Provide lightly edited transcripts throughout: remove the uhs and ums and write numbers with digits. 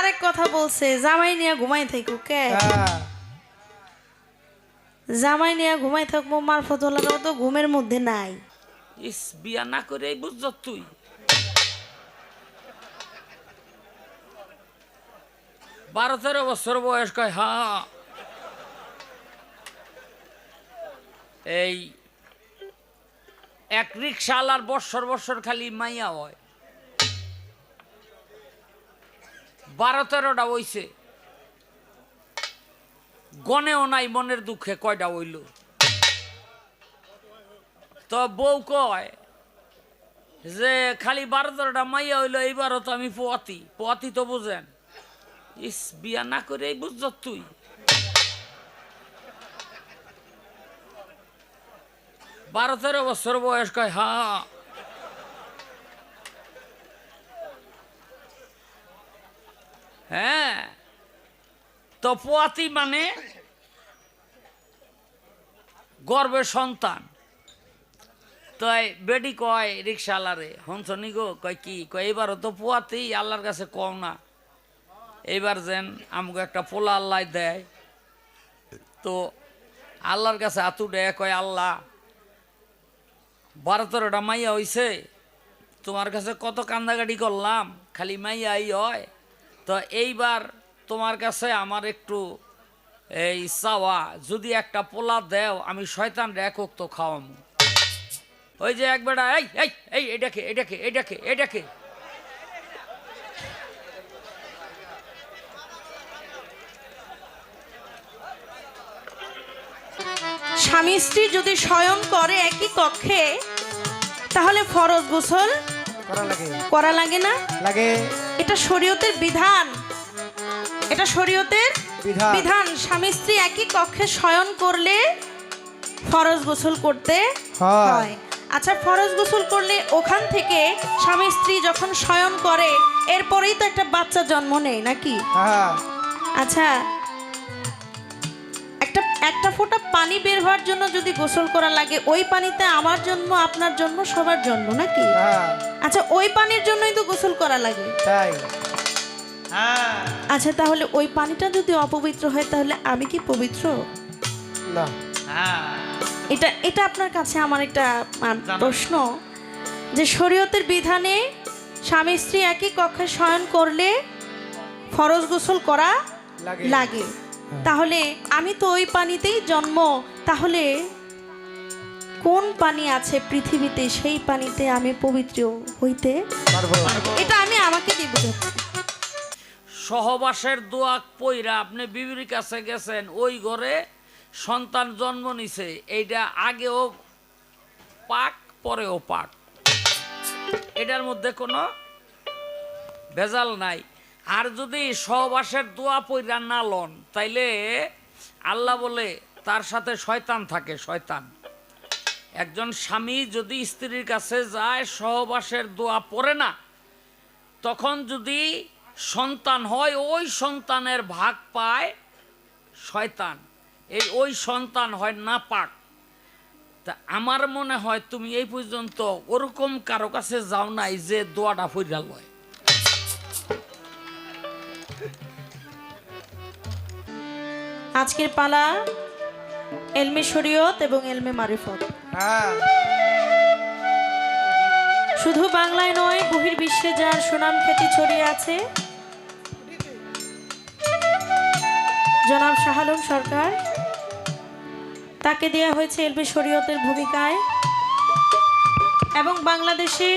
আরেক কথা বলছে, জামাই নিয়ে ঘুমাই থাকো কে? জামাই নিয়ে ঘুমাই থাকবো, মারফতওয়ালারাও তো ঘুমের মধ্যে নাই। ইস, বিয়া না করে বুঝছ তুই 12-13 বছর বয়স কয় হ্যাঁ। এই এক রিক্সাওয়ালার বৎসর বৎসর খালি মাইয়া হয়, 12-13টা হইছে, গনেও নাই মনের দুঃখে কয়টা হইল। তো বউ কয় যে খালি 12-13টা মাইয়া হইলো, এইবারও তো আমি পোয়াতি। পোয়াতি তো বুঝেন? ইস, বিয়া না করে বুঝছ তুই 12-13 বছর বয়স কয় হ্যাঁ। হ্যাঁ, তো পোয়াতি মানে গর্বের সন্তান। তো বেডি কয় রিক্সাওয়ালারে, হনসনি গো, কয় কি? কয় এবারও তো পোয়াতি, আল্লাহর কাছে কম না, এইবার যেন আমাকে একটা পোলা আল্লাহ দেয়। তো আল্লাহর কাছে হাতু দেয়, কয় আল্লাহ 12-13টা মাইয়া হইছে, তোমার কাছে কত কান্দাকাটি করলাম, খালি মাইয়াই হয়। তো এইবার তোমার কাছে আমার একটু এই চাওয়া, যদি একটা পোলা দেও আমি শয়তান রেখক তো খাওয়ামু। ওই যে এক বেটা, এই এই এই এটাকে এটাকে এটাকে এটাকে স্বামী স্ত্রী যদি শয়ন করে একই কক্ষে, তাহলে ফরজ গোসল করা লাগে না? লাগে। এটা শরীয়তের বিধান, এটা শরীয়তের বিধান। স্বামী স্ত্রী একই কক্ষে শয়ন করলে ফরজ গোসল করতে হয়। আচ্ছা, ফরজ গোসল করলে ওখান থেকে স্বামী স্ত্রী যখন শয়ন করে এরপরেই তো একটা বাচ্চা জন্ম নেয় নাকি? আচ্ছা, একটা ফোঁটা পানি বের হওয়ার জন্য যদি গোসল করা লাগে, ওই পানিতে আমার জন্ম, আপনার জন্ম, সবার জন্ম নাকি? আচ্ছা, ওই পানির জন্যই তো গোসল করা লাগে। আচ্ছা, তাহলে ওই পানিটা যদি অপবিত্র হয় তাহলে আমি কি পবিত্র না? এটা এটা আপনার কাছে আমার একটা প্রশ্ন, যে শরীয়তের বিধানে স্বামী স্ত্রী একই কক্ষে শয়ন করলে ফরজ গোসল করা লাগে, তাহলে আমি তো ওই পানিতেই জন্ম, তাহলে কোন পানি আছে পৃথিবীতে সেই পানিতে আমি পবিত্র হইতে পারবো? এটা আমি আমাকে দিয়ে বুঝাচ্ছি। সহবাসের দোয়া পইরা আপনি বিবির কাছে গেছেন, ওই ঘরে সন্তান জন্ম নিছে, এইটা আগেও পাক পরেও পাক, এটার মধ্যে কোনো ভেজাল নাই। আর যদি সহবাসের দোয়া পইরা না লন, তাইলে আল্লাহ বলে তার সাথে শয়তান থাকে, শয়তান। একজন স্বামী যদি স্ত্রীর কাছে যায়, সহবাসের দোয়া পড়ে না, তখন যদি সন্তান হয়, ওই সন্তানের ভাগ পায় শয়তান, ওই সন্তান হয় না পাক। তা আমার মনে হয় তুমি এই পর্যন্ত ওরকম কারো কাছে যাও নাই যে দোয়াটা পইরা লয়। আজকের পালা এলমে শরীয়ত এবং এলমে মারিফত। শুধু বাংলায় নয়, বহির্বিশ্বে যার সুনাম খ্যাতি ছড়িয়ে আছে, জনাব শাহ আলম সরকার, তাকে দেয়া হয়েছে এলমে শরীয়তের ভূমিকায়। এবং বাংলাদেশে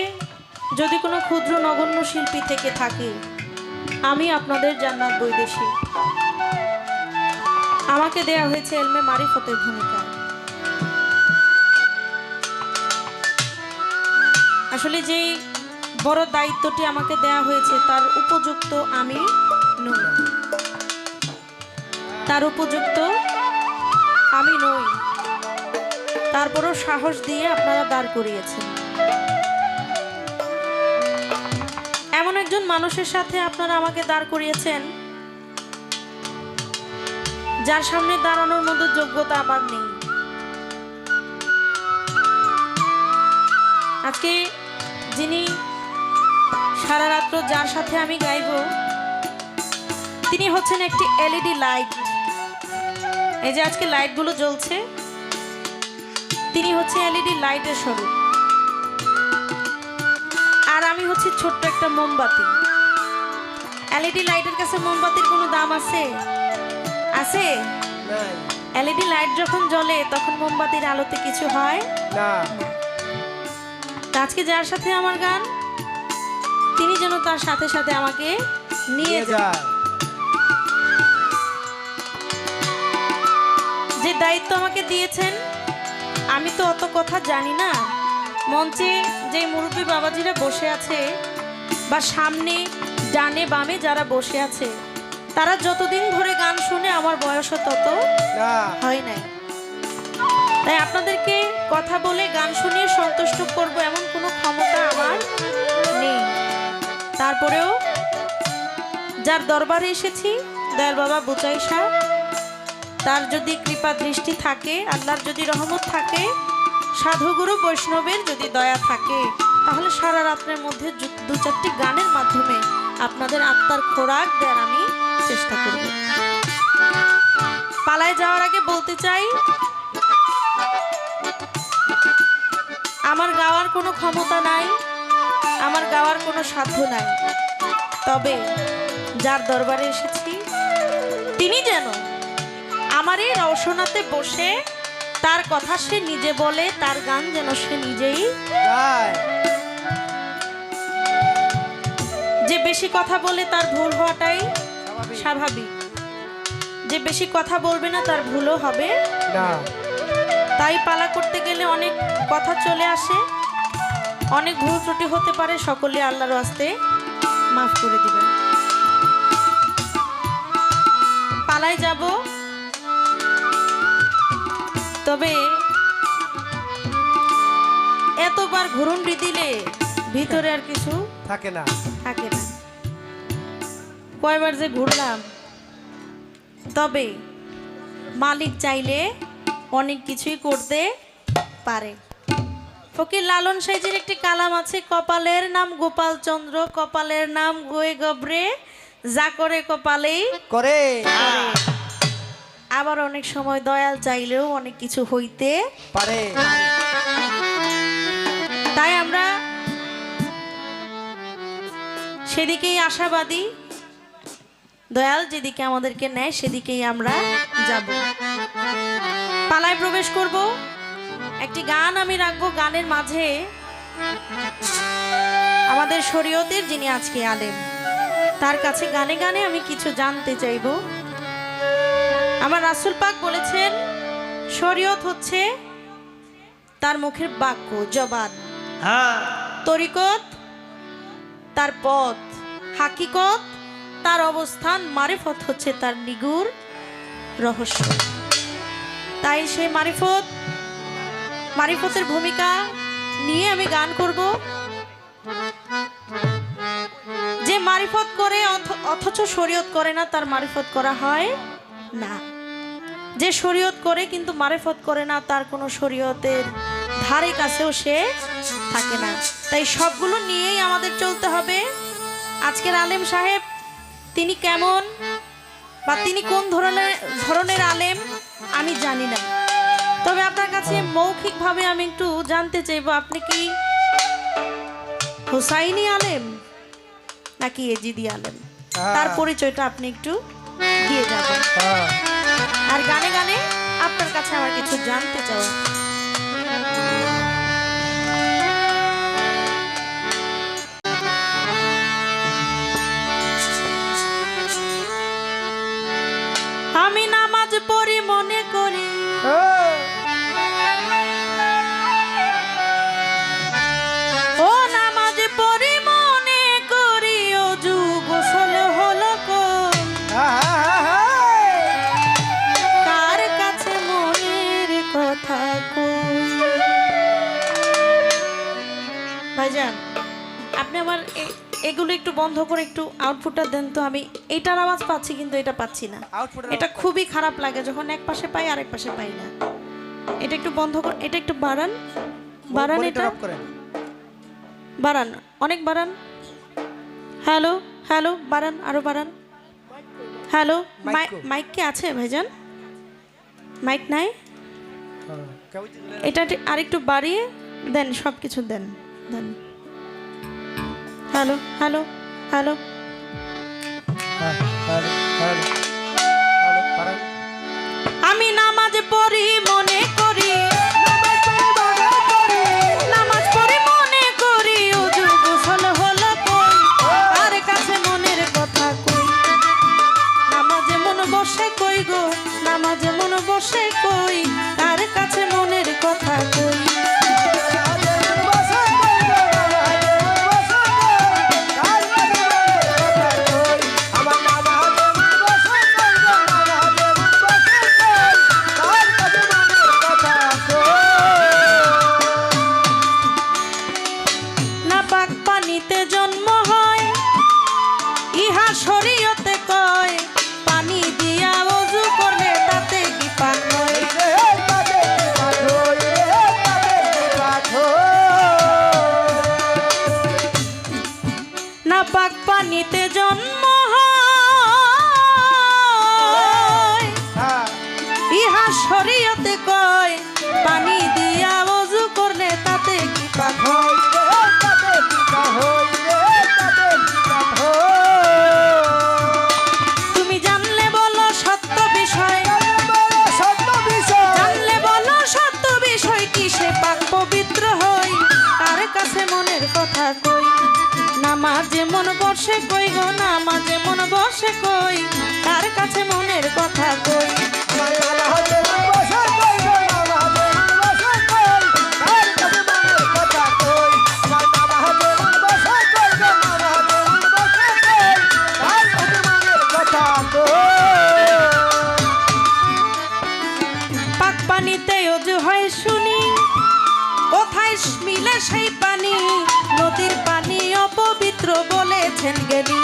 যদি কোনো ক্ষুদ্র নগণ্য শিল্পী থেকে থাকে, আমি আপনাদের জান্নাত বৈদেশী, আমাকে দেয়া হয়েছে এলমে মারিফতের ভূমিকা। আসলে যে বড় দায়িত্বটি আমাকে দেয়া হয়েছে তার উপযুক্ত আমি নই, তার উপযুক্ত আমি নই, তারপরও সাহস দিয়ে আপনারা দাঁড় করিয়েছেন। এমন একজন মানুষের সাথে আপনারা আমাকে দাঁড় করিয়েছেন যার সামনে দাঁড়ানোর মতো যোগ্যতা আমার নেই। আজকে যিনি সারা রাত্র যার সাথে আমি গাইব, তিনি হচ্ছেন একটি এলইডি লাইট। এই যে আজকে লাইটগুলো জ্বলছে, তিনি হচ্ছে এলইডি লাইটের স্বরূপ। আর আমি হচ্ছি ছোট্ট একটা মোমবাতি। এলইডি লাইটের কাছে মোমবাতির কোনো দাম আছে? আছে? এলইডি লাইট যখন জ্বলে তখন মোমবাতির আলোতে কিছু হয় না। আজকে যার সাথে আমার গান, তিনি যেন তার সাথে সাথে আমাকে নিয়ে যায়। যে দায়িত্ব আমাকে দিয়েছেন, আমি তো অত কথা জানি না। মঞ্চে যে মুরব্বী বাবাজিরা বসে আছে বা সামনে ডানে বামে যারা বসে আছে, তারা যতদিন ধরে গান শুনে আমার বয়সও তত হয় নাই। তাই আপনাদেরকে কথা বলে গান শুনিয়ে সন্তুষ্ট করব এমন কোনো ক্ষমতা আমার নেই। তারপরেও যার দরবারে এসেছি, দয়াল বাবা বুচাই সাহেব, তার যদি কৃপা দৃষ্টি থাকে, আল্লাহর যদি রহমত থাকে, সাধুগুরু বৈষ্ণবের যদি দয়া থাকে, তাহলে সারা রাত্রের মধ্যে দু চারটি গানের মাধ্যমে আপনাদের আত্মার খোরাক দেওয়ার আমি চেষ্টা করব। পালায় যাওয়ার আগে বলতে চাই, আমার গাওয়ার কোনো ক্ষমতা নাই, আমার গাওয়ার কোনো সাধ্য নাই। তবে যার দরবারে এসেছি, তিনি যেন আমার এই রওশনাতে বসে তার কথা সে নিজে বলে, তার গান যেন সে নিজেই গায়। যে বেশি কথা বলে তার ভুল হওয়াটাই স্বাভাবিক, যে বেশি কথা বলবে না তার ভুলও হবে না। তাই পালা করতে গেলে অনেক কথা চলে আসে, অনেক ভুল ত্রুটি হতে পারে, সকলে আল্লাহর ওয়াস্তে মাফ করে দিবেন। পালায় যাব, তবে এতবার ঘুরুন্ডি দিলে ভিতরে আর কিছু থাকে না। কয়বার যে ঘুরলাম, তবে মালিক চাইলে অনেক কিছুই করতে পারে। ফকির লালন সাইজির একটি কালাম আছে, কপালের নাম গোপাল চন্দ্র, কপালের নাম গোয়ে গবরে, যা করে কপালেই করে। আবার অনেক সময় দয়াল চাইলেও অনেক কিছু হইতে পারে। তাই আমরা সেদিকেই আশাবাদী, দয়াল যেদিকে আমাদেরকে নেয় সেদিকেই আমরা যাব। পালায় প্রবেশ করব, একটি গান আমি রাখবো। গানের মাঝে আমাদের শরীয়তের যিনি আজকে আলেম, তার কাছে গানে গানে আমি কিছু জানতে চাইব। আমার রাসূল পাক বলেছেন, শরীয়ত হচ্ছে তার মুখের বাক্য, জবান। তরিকত তার পথ, হাকিকত তার অবস্থান, মারিফত হচ্ছে তার নিগুড় রহস্য। তাই সেই মারিফতের ভূমিকা নিয়ে আমি গান করব। যে মারিফত করে অথচ শরীয়ত করে না, তার মারিফত করা হয় না। যে শরীয়ত করে কিন্তু মারিফত করে না, তার কোনো শরীয়তের ধারে কাছেও সে থাকে না। তাই সবগুলো নিয়েই আমাদের চলতে হবে। আজকের আলেম সাহেব তিনি কেমন বা তিনি কোন ধরনের আলেম আমি জানি না, তবে আপনার কাছে মৌখিকভাবে আমি একটু জানতে চাইবো, আপনি কি হুসাইনি আলেম নাকি এজিদি আলেম? তার পরিচয়টা আপনি একটু দিয়ে যাবেন। আর গানে গানে আপনার কাছে আমার কিছু জানতে চাও। আমি নামাজ পড়ি মনে করি, ও নামাজ পড়ি মনে করি, ও যুগ গোসল হলো কার কাছে মনের কথা কই। ভাইজান, আপনি আমার এগুলো একটু বন্ধ করে একটু আউটপুটটা দেন তো। আমি এইটার আওয়াজ পাচ্ছি কিন্তু এটা পাচ্ছি না। এটা খুবই খারাপ লাগে যখন এক পাশে পাই আর এক পাশে পাই না। এটা একটু বন্ধ করে, এটা একটু বাড়ান, এটা বাড়ান, অনেক বাড়ান। হ্যালো, বাড়ান, আরো বাড়ান। হ্যালো, মাইক কো? মাইক কি আছে ভাইজান? মাইক নাই? এটা আরেকটু বাড়িয়ে দেন, সব কিছু দেন দেন। হ্যালো হ্যালো হ্যালো, আমি নামাজ পড়ি মনে করি, নামাজ পড়ি মনে করি, ওযু গোসল হলো কই, কার কাছে মনের কথা কই, নামাজে মন বসে কই গো, নামাজে মন বসে কই, কার কাছে মনের কথা কই। না পাক পানিতে জন্ম হয়, ইহা শরীয়তে কয়, পানি দিয়া ওযু করলে তাতে কি পাক হয়। না পাক পানিতে জন্ম হয়, ইহা শরীয়তে কয়, পানি দিয়া ওযু করলে তাতে কি পাক হয়। তুমি জানলে বলো সত্য বিষয়, জানলে বলো সত্য বিষয়, কিসে পাক পবিত্র হই, কার কাছে মনের কথা কই, নামাজে মন বসে কই গো, নামাজে মন বসে কই, কার কাছে মনের কথা কই। পাক পানিতে ওযু হয় শুনি, কোথায় মিলে সেই পানি, নদীর পানি অপবিত্র বলেছেন জ্ঞানী।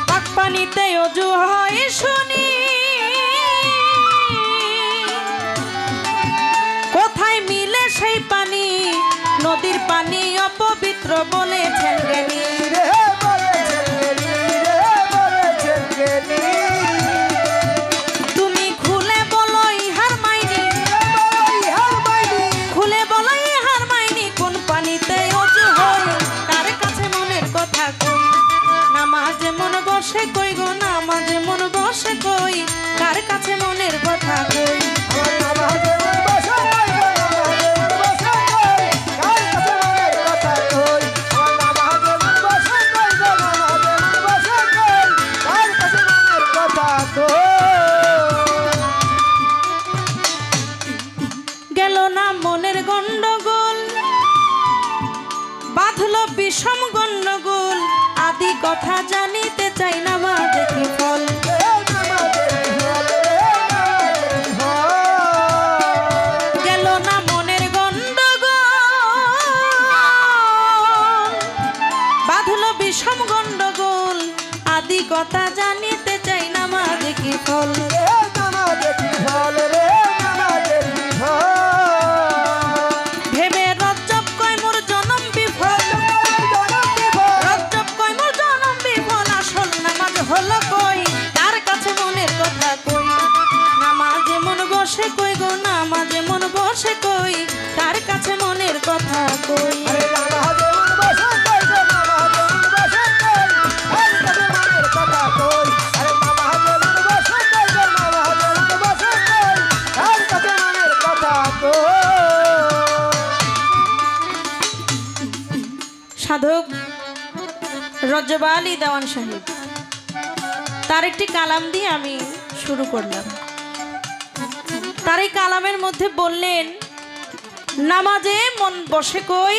পাক পানিতে ওযু হয় শুনি, কোথায় মিলে সেই পানি, নদীর পানি অপবিত্র বলেছেন জ্ঞানী। তুমি খুলে বলো ইহার মাইনি, খুলে বলো ইহার মাইনি, কোন পানিতে ওযু হয়, কার কাছে মনের কথা কই, নামাজে মন বসে কই গো, নামাজে মন বসে কই, কার কাছে মনের কথা কই। গেল না মনের গন্ডগোল, বাঁধলো বিষম গন্ডগোল, আদি কথা জানিতে চাই, নামাজে কি ফল। গেল না মনের গন্ডগোল, বাঁধলো বিষম গন্ডগোল, আদি কথা জানিতে চাই, নামাজে কি ফল। ভেবে রজ্জব কয় মোর জনম বিফল, রজ্জব কয় মোর জনম বিফল, আসল নামাজ হলো কই, কার কাছে মনের কথা কই, নামাজে মন বসে কই গো, নামাজে মন বসে কই, কার কাছে মনের কথা কই। সাধক রজব আলী দেওয়ান সাহেব, তার একটি কালাম দিয়ে আমি শুরু করলাম। তার এই কালামের মধ্যে বললেন, নামাজে মন বসে কই,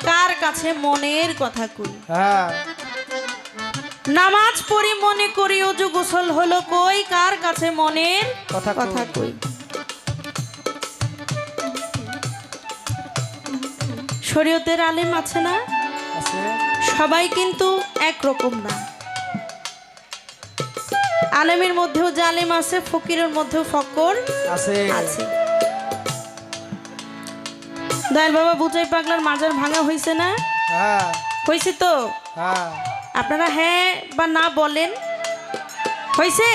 কার কাছে মনের কথা কই, নামাজ পড়ি মনে করি, ওযু গোসল হলো কই, কার কাছে মনের কথা কই। শরীয়তের আলেম আছে না, সবাই কিন্তু একরকম না। আলেমের মধ্যেও জালেম আছে, ফকিরের মধ্যেও ফকর আছে। দয়াল বাবা বুচাই পাগলার মাজার ভাঙা হয়েছে না? হ্যাঁ হয়েছে তো? হ্যাঁ আপনারা হ্যাঁ বা না বলেন। হয়েছে?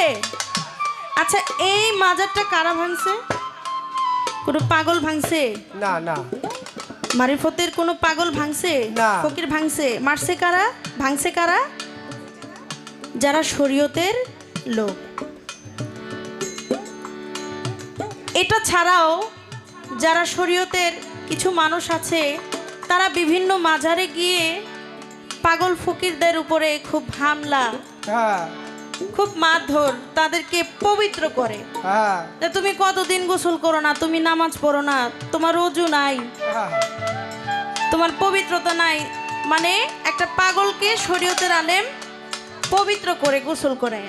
আচ্ছা, এই মাজারটা কারা ভাঙছে? কোনো পাগল ভাঙছে? না না মারিফতের কোনো পাগল ভাঙছে? না। ফকির ভাঙছে? মারছে কারা? ভাঙছে কারা? যারা শরীয়তের লোক। এটা ছাড়াও যারা শরীয়তের কিছু মানুষ আছে, তারা বিভিন্ন মাজারে গিয়ে পাগল ফকিরদের উপরে খুব হামলা, হ্যাঁ খুব মারধর, তাদেরকে পবিত্র করে। হ্যাঁ যে তুমি কতদিন গোসল করো না, তুমি নামাজ পড়ো না, তোমার ওযু নাই, হ্যাঁ তোমার পবিত্রতা নাই। মানে একটা পাগলকে শরীয়তের আলেম পবিত্র করে গোসল করে।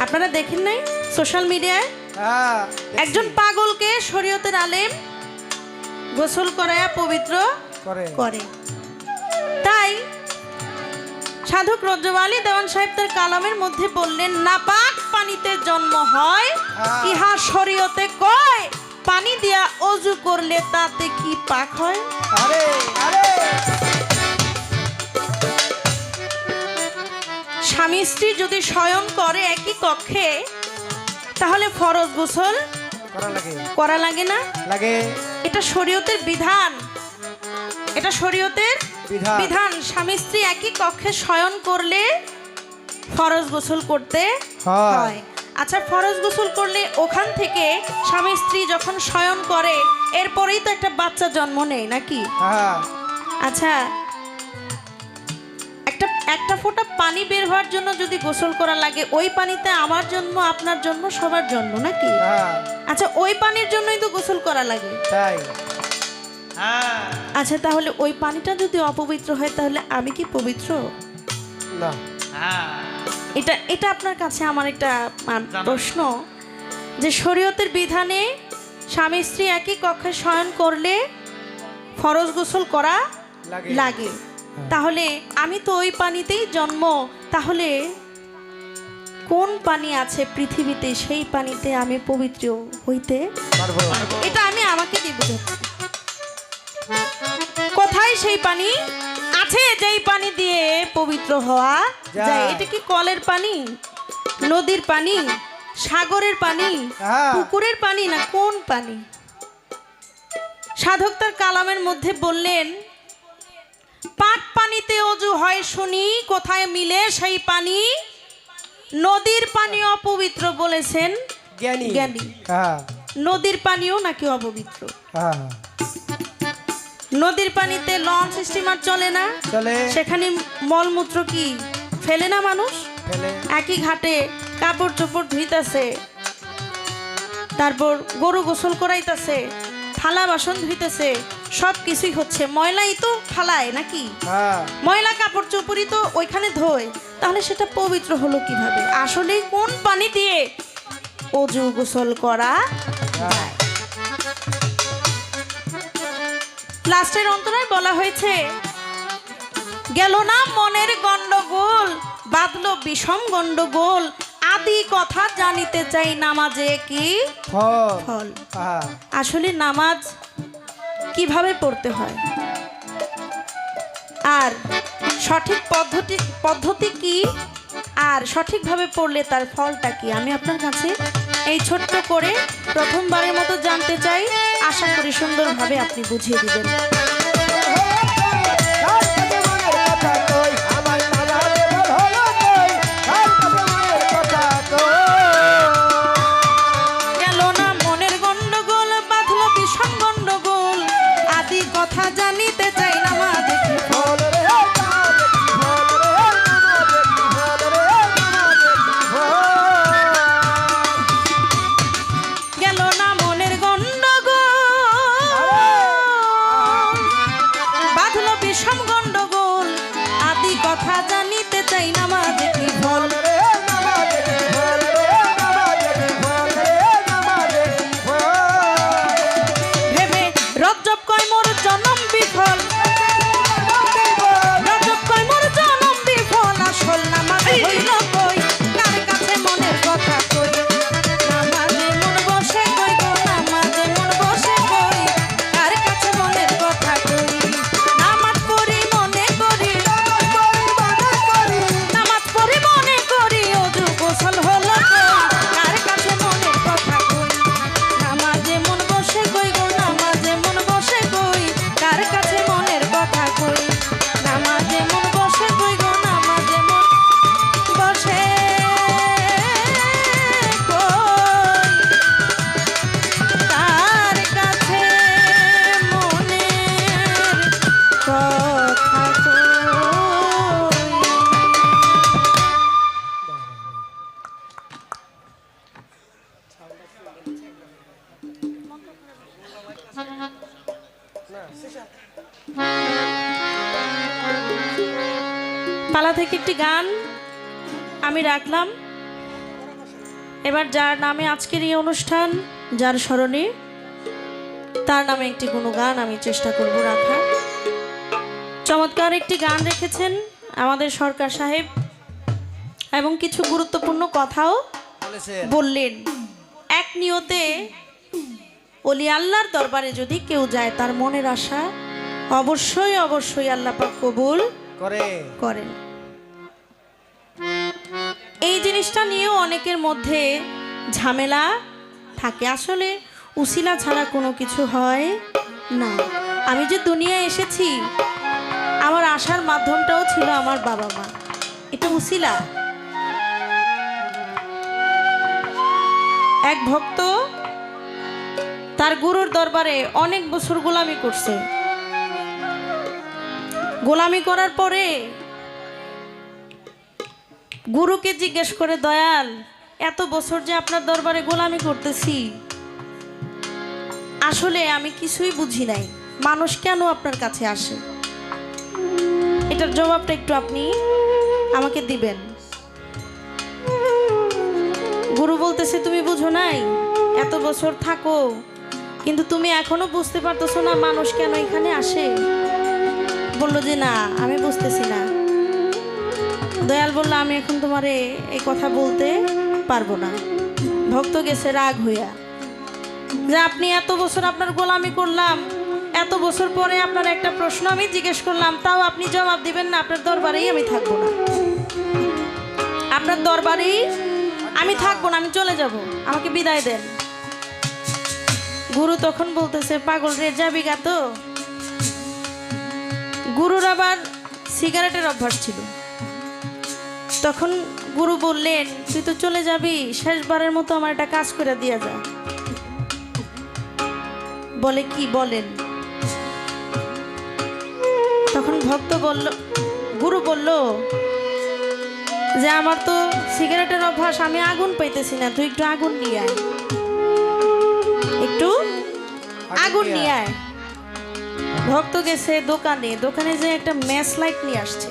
আপনারা দেখেন নাই সোশ্যাল মিডিয়ায় হ্যাঁ একজন পাগলকে শরীয়তের আলেম গোসল করায়া পবিত্র করে। তাই সাধক রজ্জব আলী দেওয়ান সাহেব তার কালামের মধ্যে বললেন, নাপাক পানিতে জন্ম হয়, ইহা শরীয়তে কয়, পানি দিয়া অজু করলে তাতে কি পাক হয়? আরে আরে স্বামী স্ত্রী যদি শয়ন করে একই কক্ষে, তাহলে ফরজ গোসল করা লাগে না? লাগে। এটা শরীয়তের বিধান, এটা শরীয়তের বিধান। স্বামী স্ত্রী একই কক্ষে শয়ন করলে ফরজ গোসল করতে হয়। আচ্ছা, ফরজ গোসল করলে ওখান থেকে স্বামী স্ত্রী যখন শয়ন করে এরপরেই তো একটা বাচ্চা জন্ম নেয় নাকি? আচ্ছা, একটা ফোঁটা পানি বের হওয়ার জন্য যদি গোসল করা লাগে, ওই পানিতে আমার জন্য, আপনার জন্য, সবার জন্য নাকি? আচ্ছা, ওই পানির জন্যই তো গোসল করা লাগে। আচ্ছা, তাহলে ওই পানিটা যদি অপবিত্র হয় তাহলে আমি কি পবিত্র? না। এটা আপনার কাছে আমার একটা প্রশ্ন, যে শরীয়তের বিধানে স্বামী স্ত্রী একই কক্ষে শয়ন করলে ফরজ গোসল করা লাগে, তাহলে আমি তো ওই পানিতেই জন্ম, তাহলে কোন পানি আছে পৃথিবীতে সেই পানিতে আমি পবিত্র হইতে পারবো? এটা আমি আমাকে দিয়ে বুঝাচ্ছি। কোথায় সেই পানি আছে যেই পানি দিয়ে পবিত্র হওয়া যায়? এটা কি কলের পানি, নদীর পানি, সাগরের পানি, পুকুরের পানি, না কোন পানি? সাধক তার কালামের মধ্যে বললেন, পাক পানিতে অজু হয় শুনি, কোথায় মিলে সেই পানি? নদীর পানি অপবিত্র বলেছেন জ্ঞানী। নদীর পানিও নাকি অপবিত্র? নদীর পানিতে লঞ্চ স্টিমার চলে না, সেখানে মলমূত্র কি ফেলে না মানুষ? একই ঘাটে কাপড় চোপড় ধুইতেছে, তারপর গরু গোসল করাইতেছে, থালা বাসন ধুইতেছে, সব কিছুই হচ্ছে, ময়লাই তো ফালায় নাকি? ময়লা কাপড় চোপড়ই তো ওইখানে ধোয়, তাহলে সেটা পবিত্র হলো কিভাবে? আসলে কোন পানি দিয়ে অজু গোসল করা যায়? লাস্টের অন্তরায় বলা হয়েছে, গেল না মনের গন্ডগোল, বাঁধলো বিষম গন্ডগোল, আদি কথা জানিতে চাই নামাজে কি ফল। আসলে নামাজ কিভাবে পড়তে হয় আর সঠিক পদ্ধতি কি, আর সঠিকভাবে পড়লে তার ফলটা কি, আমি আপনার কাছে এই ছোট্ট করে প্রথমবারের মতো জানতে চাই। আশা করি সুন্দরভাবে আপনি বুঝিয়ে দিবেন। গেল না মনের গন্ডগোল, বাঁধলো বিষম গন্ডগোল, আদি কথা জানিতে চাই নামাজ কি ফল। গেল না মনের গন্ডগোল, বাঁধলো বিষম গন্ডগোল, আদি কথা জানিতে চাই নামাজ কি ফল। ভেবে রজ্জব কয় মোর জনম বিফল, রজ্জব কয় মোর জনম বিফল, আসল নামাজ হইল কই, কার কাছে মনের কথা কই, নামাজে মন বসে কই গো, নামাজে মন বসে কই, কার কাছে মনের পালা থেকে একটি গান আমি রাখলাম। এবার যার নামে আজকের এই অনুষ্ঠান, যার স্মরণে, তার নামে একটি গুণগান আমি চেষ্টা করব রাখার। চমৎকার একটি গান রেখেছেন আমাদের সরকার সাহেব এবং কিছু গুরুত্বপূর্ণ কথাও বললেন। এক নিয়তে ওলি আল্লাহর দরবারে যদি কেউ যায়, তার মনের আশা অবশ্যই অবশ্যই আল্লাহ পাক কবুল করেন। এই জিনিসটা নিয়েও অনেকের মধ্যে ঝামেলা থাকে। আসলে উসিলা ছাড়া কোনো কিছু হয় না। আমি যে দুনিয়ায় এসেছি, আমার আসার মাধ্যমটাও ছিল আমার বাবা মা, এটা উসিলা। এক ভক্ত তার গুরুর দরবারে অনেক বছর গোলামি করছে। গোলামি করার পরে গুরুকে জিজ্ঞেস করে, দয়াল, এত বছর যে আপনার দরবারে গোলামি করতেছি, আসলে আমি কিছুই বুঝি নাই, মানুষ কেন আপনার কাছে আসে? এটার জবাবটা একটু আপনি আমাকে দিবেন। গুরু বলতেছে, তুমি বুঝো নাই, এত বছর থাকো কিন্তু তুমি এখনো বুঝতে পারতেছো না মানুষ কেন এখানে আসে? বললো যে না, আমি বুঝতেছি না। দয়াল বলল, আমি এখন তোমারে এই কথা বলতে পারবো না। ভক্ত গেছে রাগ হইয়া, যে আপনি এত বছর আপনার গোলামি করলাম, এত বছর পরে আপনার একটা প্রশ্ন আমি জিজ্ঞেস করলাম, তাও আপনি জবাব দিবেন না। আপনার দরবারেই আমি থাকবো না, আপনার দরবারেই আমি থাকবো না, আমি চলে যাব, আমাকে বিদায় দেন। গুরু তখন বলতেছে, পাগল রে, যাবি গা তো? গুরুর আবার সিগারেটের অভ্যাস ছিল। তখন গুরু বললেন, তুই তো চলে যাবি, শেষবারের মতো আমার একটা কাজ করে দিয়ে যা। বলে, কি বলেন? তখন ভক্ত বলল, গুরু বলল যে আমার তো সিগারেটের অভ্যাস, আমি আগুন পাইতেছি না, তুই একটু আগুন নিয়ে আয়, একটু আগুন নিয়ে আয়। ভক্ত গেছে দোকানে, দোকানে যে একটা ম্যাচ লাইট নিয়ে আসছে।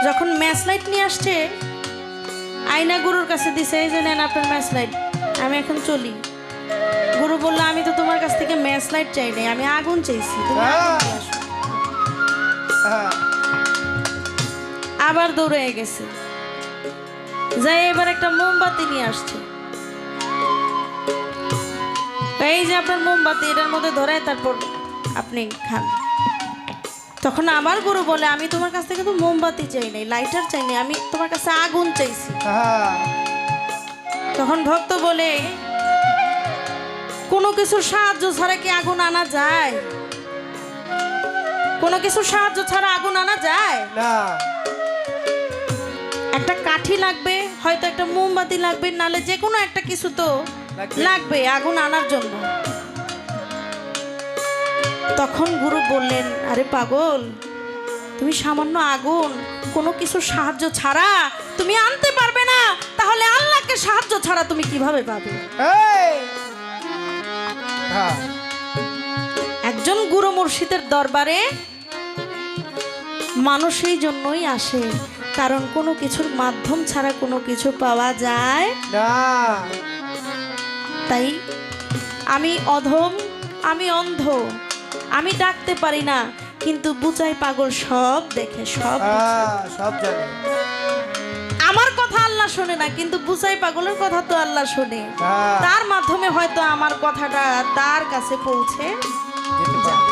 যখন ম্যাচ লাইট নিয়ে আসছে, আয়না গুরুর কাছে দিছে, এই যে নেন আপনার ম্যাচ লাইট, আমি এখন চলি। গুরু বলল, আমি তো তোমার কাছ থেকে ম্যাচ লাইট চাই নাই, আমি আগুন চাইছি, তুমি আগুন নিয়ে আসো। আবার দৌড়ে গেছে, যাই এবার একটা মোমবাতি নিয়ে আসছে। এই যে আপনার মোমবাতি, এটার মধ্যে ধরায় তারপর আপনি খান। তখন আবার গুরু বলে, আমি তোমার কাছ থেকে তো মোমবাতি চাই নাই, লাইটার চাই নাই, আমি তোমার কাছে আগুন চাইছি। তখন ভক্ত বলে, কোনো কিছুর সাহায্য ছাড়া কি আগুন আনা যায়? কোনো কিছুর সাহায্য ছাড়া আগুন আনা যায় না। একটা কাঠি লাগবে, হয়তো একটা মোমবাতি লাগবে, নালে যে কোনো একটা কিছু তো লাগবে আগুন আনার জন্য। তখন গুরু বললেন, আরে পাগল, তুমি সামান্য আগুন কোনো কিছু সাহায্য ছাড়া তুমি আনতে পারবে না, তাহলে আল্লাহকে সাহায্য ছাড়া তুমি কিভাবে পাবে? একজন গুরু মুর্শিদের দরবারে মানুষ এই জন্যই আসে, কারণ কোনো কিছুর মাধ্যম ছাড়া কোনো কিছু পাওয়া যায় না। তাই আমি অধম, আমি অন্ধ, আমি ডাকতে পারি না, কিন্তু বুচাই পাগল সব দেখে, সব জানে। আমার কথা আল্লাহ শোনে না, কিন্তু বুচাই পাগলের কথা তো আল্লাহ শোনে। তার মাধ্যমে হয়তো আমার কথাটা তার কাছে পৌঁছে যাবে।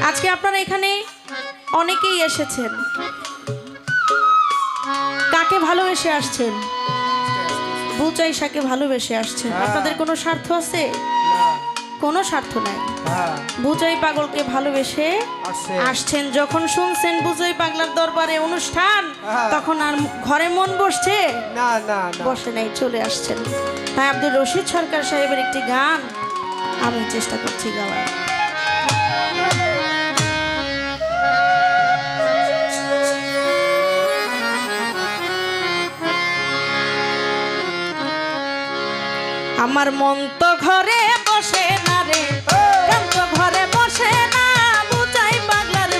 আজকে আপনারা এখানে অনেকেই এসেছেন, কাকে ভালোবেসে আসছেন? বুচাই শাকে ভালোবেসে আসছেন। আপনাদের কোনো স্বার্থ আছে? কোনো স্বার্থ নাই। বুচাই পাগলকে ভালোবেসে আসছেন। যখন শুনছেন বুচাই পাগলার দরবারে অনুষ্ঠান, তখন আর ঘরে মন বসছে না, না, বসে নাই, চলে আসছেন। তাই আব্দুর রশিদ সরকার সাহেবের একটি গান আমি চেষ্টা করছি গাওয়ার। আমার মন তো ঘরে বসে না রে, গান তো ঘরে বসে না, বুচাই পাগলার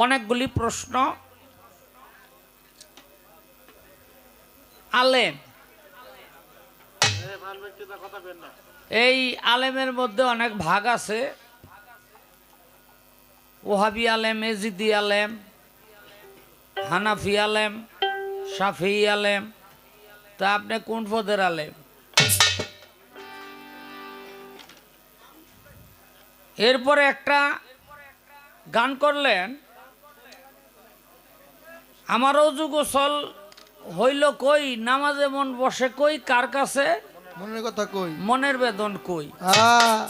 অনেকগুলি প্রশ্ন। আলেম, এই আলেমের মধ্যে অনেক ভাগ আছে। ওহাবি আলেম, এজিদি আলেম, হানাফি আলেম, শাফি আলেম। তা আপনি কোন পদের আলেম? এরপরে একটা গান করলেন, আমার অজু গোসল হইল কই, নামাজে মন বসে কই, কার কাছে মনের কথা কই, মনের বেদন কই। আহ,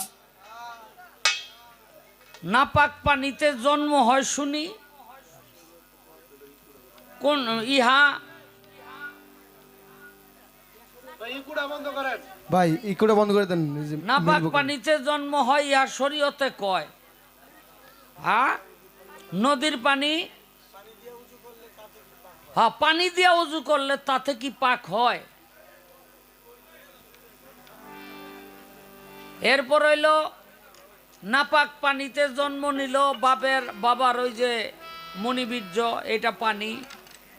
নাপাক পানিতে জন্ম হয় শুনি, কোন ইহা ভাই ইকুটা বন্ধ করে দেন। এই যে নাপাক মিলবো কেন? পানিতে জন্ম হয় ইহা শরীয়তে কয়। হ্যাঁ, নদীর পানি, হ্যাঁ পানি দিয়া উজু করলে তাতে কি পাক হয়? এরপর হইল নাপাক পানিতে জন্ম নিল বাবার ওই যে মণিবীর্য, এটা পানি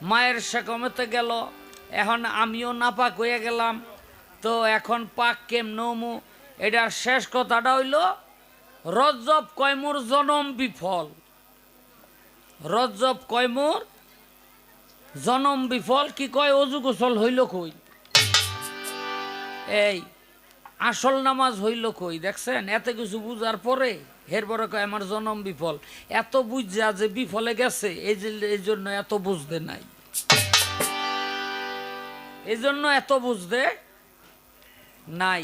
মায়ের সেকমেতে গেল, এখন আমিও নাপাক হয়ে গেলাম, তো এখন পাক কেমনমু? এটার শেষ কথাটা হইল রজ্জব কয়মুর জনম বিফল। রজ্জব কয়মুর জনম বিফল। কি কয়? অজু গোসল হইল কই, এই আসল নামাজ হইল কই? দেখছেন, এত কিছু বুঝার পরে এরপরে কয় আমার জনম বিফল। এত বুঝা যে বিফলে গেছে, এই জন্য এত বুঝতে নাই, এই জন্য এত বুঝতে নাই।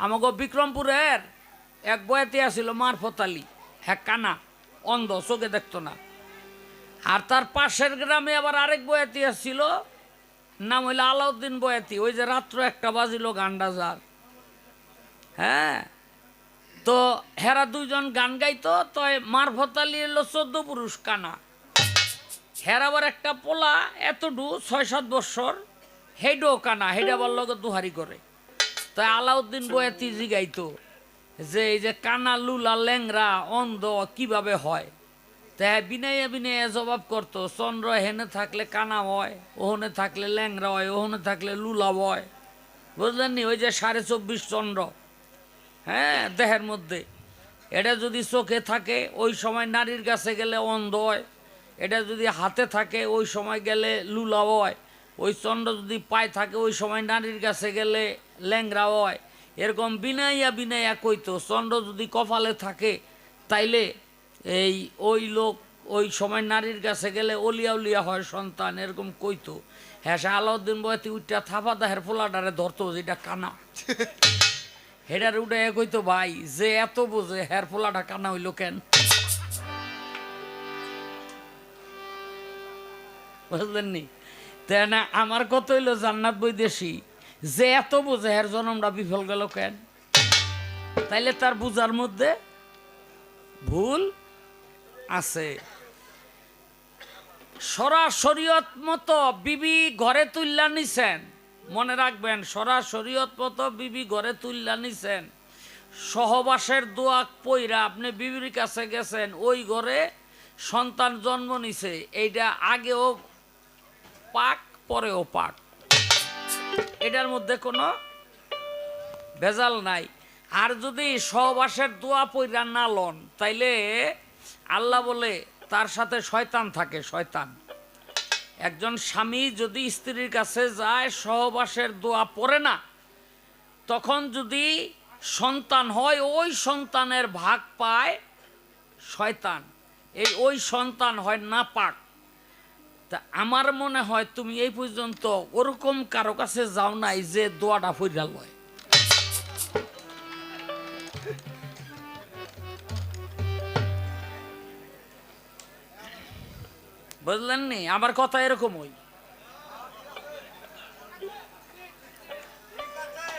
আমাকে বিক্রমপুরের এক বয়াতি আছিল মারফত আলী, হ্যাঁ কানা, অন্ধ, চোখে দেখতো না। আর তার পাশের গ্রামে আবার আরেক বয়াতি আসছিল, নাম হইল আলাউদ্দিন বয়াতি, ওই যে রাত্র 1টা বাজিল গান্ডা যার। হ্যাঁ, তো হেরা দুইজন গান গাইতো। তো মারফত আলী এলো 14 পুরুষ কানা, হের আবার একটা পোলা এতটু 6-7 বৎসর, হেডো কানা, হেডা বলল দুহারি করে। তাই আলাউদ্দিন বয়াতি জিগাইতো যে এই যে কানা, লুলা, ল্যাংরা, অন্ধ কিভাবে হয়? তাই বিনাইয়া বিনাইয়া জবাব করতো, চন্দ্র হেনে থাকলে কানা হয়, ওহনে থাকলে ল্যাংরা হয়, ওহনে থাকলে লুলা হয়। বুঝলেন নি? ওই যে 24.5 চন্দ্র, হ্যাঁ দেহের মধ্যে, এটা যদি চোখে থাকে ওই সময় নারীর কাছে গেলে অন্ধ হয়, এটা যদি হাতে থাকে ওই সময় গেলে লুলা হয়, ওই চন্দ্র যদি পায়ে থাকে ওই সময় নারীর কাছে গেলে ল্যাংরা হয়। এরকম বিনাইয়া বিনাইয়া কইতো। চন্দ্র যদি কপালে থাকে তাইলে এই ওই লোক ওই সময় নারীর কাছে গেলে অলিয়া উলিয়া হয় সন্তান, এরকম কইতো। হ্যাঁ, সে আলাউদ্দিন বয়াতি উঠটা থাপা দাহের ফোলাটারে ধরতো, যেটা কানা, হেডার উঠে কইতো ভাই যে এত বোঝে হের ফোলাটা কানা হইল কেন? বুঝলেন নি? তাই না, আমার কত হইল জান্নাত বৈদেশি, যে এত বোঝে হের জন্মটা বিফল গেল কেন? তাইলে তার বুঝার মধ্যে ভুল আছে। শরীয়ত মতো বিবি ঘরে তুললা নিছেন, মনে রাখবেন, শরীয়ত মতো বিবি ঘরে তুললা নিছেন, সহবাসের দোয়া পইরা আপনি বিবির কাছে গেছেন, ওই ঘরে সন্তান জন্ম নিছে, এইটা আগেও পাক পরেও পাক, এটার মধ্যে কোনো ভেজাল নাই। আর যদি সহবাসের দোয়া পইরা না লন, তাইলে আল্লাহ বলে তার সাথে শয়তান থাকে, শয়তান। একজন স্বামী যদি স্ত্রীর কাছে যায়, সহবাসের দোয়া পড়ে না, তখন যদি সন্তান হয়, ওই সন্তানের ভাগ পায় শয়তান, ওই সন্তান হয় নাপাক। তা আমার মনে হয় তুমি এই পর্যন্ত ওরকম কারো কাছে যাও নাই যে দোয়াটা পড়া লয়। বুঝলেন নি? আমার কথা এরকম ওই,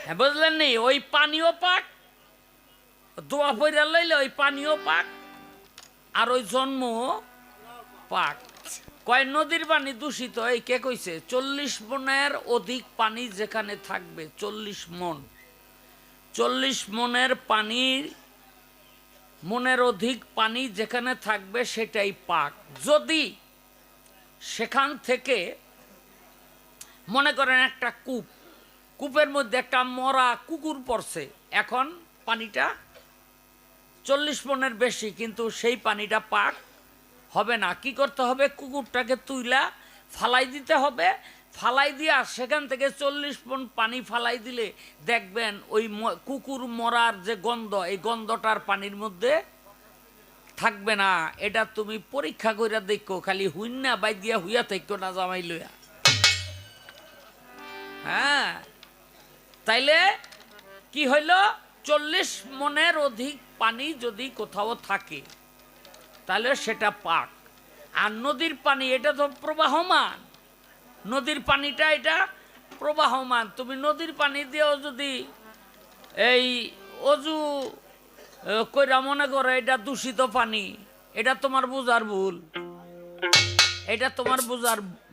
হ্যাঁ বুঝলেন নি? ওই পানিও পাক, দোয়া পইরা লইলে ওই পানিও পাক, আর ওই জন্ম পাক। কয় নদীর পানি দূষিত, এই কে কইছে? 40 মনের অধিক পানি যেখানে থাকবে, 40 মন, 40 মনের পানির মনের অধিক পানি যেখানে থাকবে সেটাই পাক। যদি সেখান থেকে মনে করেন একটা কূপের মধ্যে একটা মরা কুকুর পড়ছে, এখন পানিটা 40 মনের বেশি, কিন্তু সেই পানিটা পাক হবে না। কি করতে হবে? কুকুরটাকে তুইলা ফালাই দিতে হবে। ফালাই দিয়া সেখান থেকে 40 মণ পানি ফালাই দিলে দেখবেন ওই কুকুর মরার যে গন্ধ, এই গন্ধটার পানির মধ্যে থাকবে না। এটা তুমি পরীক্ষা করে দেখো, খালি হুইন্না বাই দিয়া হুইয়া থাকো না জামাই লইয়া। হ্যাঁ, তাইলে কি হইল? 40 মনের অধিক পানি যদি কোথাও থাকে তাহলে সেটা পাক। আর নদীর পানি এটা তো প্রবাহমান, নদীর পানিটা এটা প্রবাহমান। তুমি নদীর পানি দিয়েও যদি এই অজু কইরা মনে করো এটা দূষিত পানি, এটা তোমার বুঝার ভুল, এটা তোমার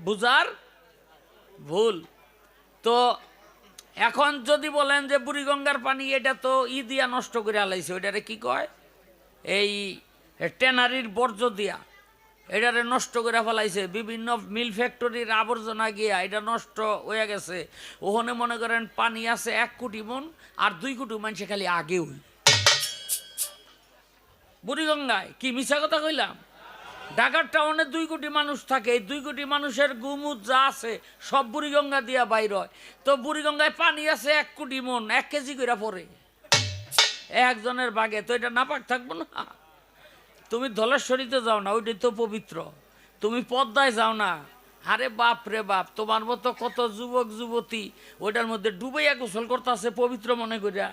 বুঝার ভুল। তো এখন যদি বলেন যে বুড়িগঙ্গার পানি এটা তো দিয়া নষ্ট করে আলাইছে, ওইটারে কি কয়? এই ট্যানারির বর্জ্য দিয়া এটারে নষ্ট করে ফেলাইছে, বিভিন্ন মিল ফ্যাক্টরির আবর্জনা গিয়া এটা নষ্ট হয়ে গেছে। ওখানে মনে করেন পানি আছে 1 কোটি মন, আর 2 কোটি মানুষে খালি আগেও বুড়িগঙ্গায়। কি মিছা কথা কইলাম? ঢাকার টাউনে 2 কোটি মানুষ থাকে, এই 2 কোটি মানুষের গুমুত যা আছে সব বুড়িগঙ্গা দিয়া বাইর হয়। তো বুড়িগঙ্গায় পানি আছে 1 কোটি মন, 1 কেজি করে পড়ে একজনের বাগে, তো এটা নাপাক থাকবো না? তুমি ধলেশ্বরীতে যাও না, ওইটাই তো পবিত্র। তুমি পদ্মায় যাও না, আরে বাপ রে বাপ, তোমার মতো কত যুবক যুবতী ওইটার মধ্যে ডুবাইয়া গোসল করতেছে পবিত্র মনে করিয়া।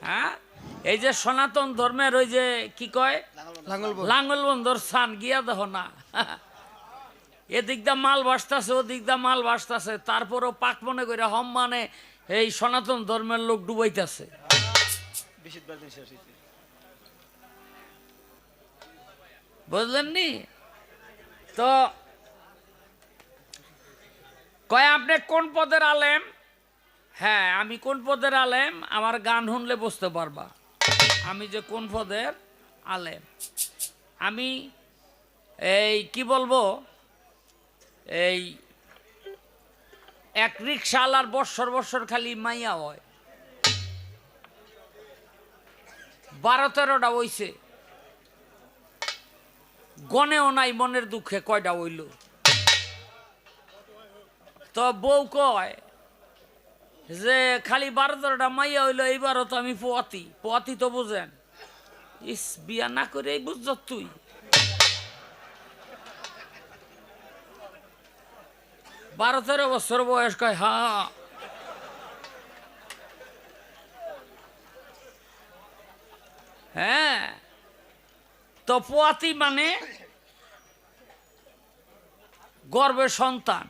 হ্যাঁ, এই যে সনাতন ধর্মের ওই যে কি কয় লাঙ্গল বন্ধর স্থান গিয়া দেখো না, এদিক দা মাল ভাসতেছে ওদিক দা মাল ভাসতেছে, তারপরও পাক মনে করে হম মানে এই সনাতন ধর্মের লোক ডুবাইতেছে। বুঝলেন নি? তো কয় আপনি কোন পদের আলেম? হ্যাঁ, আমি কোন পদের আলেম আমার গান শুনলে বুঝতে পারবা আমি যে কোন পদের আলেম। আমি এই কি বলবো, এই এক রিক্সাওয়ালার বৎসর বৎসর খালি মাইয়া হয়, 12-13টা হইছে, গনেও নাই মনের দুঃখে কয়টা হইল। তো বউ কয় যে খালি 12-13টা মাইয়া হইলো, এইবারও তো আমি পোয়াতি তো বুঝেন। ইস, বিয়া না করে এই বুঝছ তুই? বারো 13 বছর বয়স। কয় হ্যাঁ। হ্যাঁ, তো পোয়াতি মানে গর্বের সন্তান।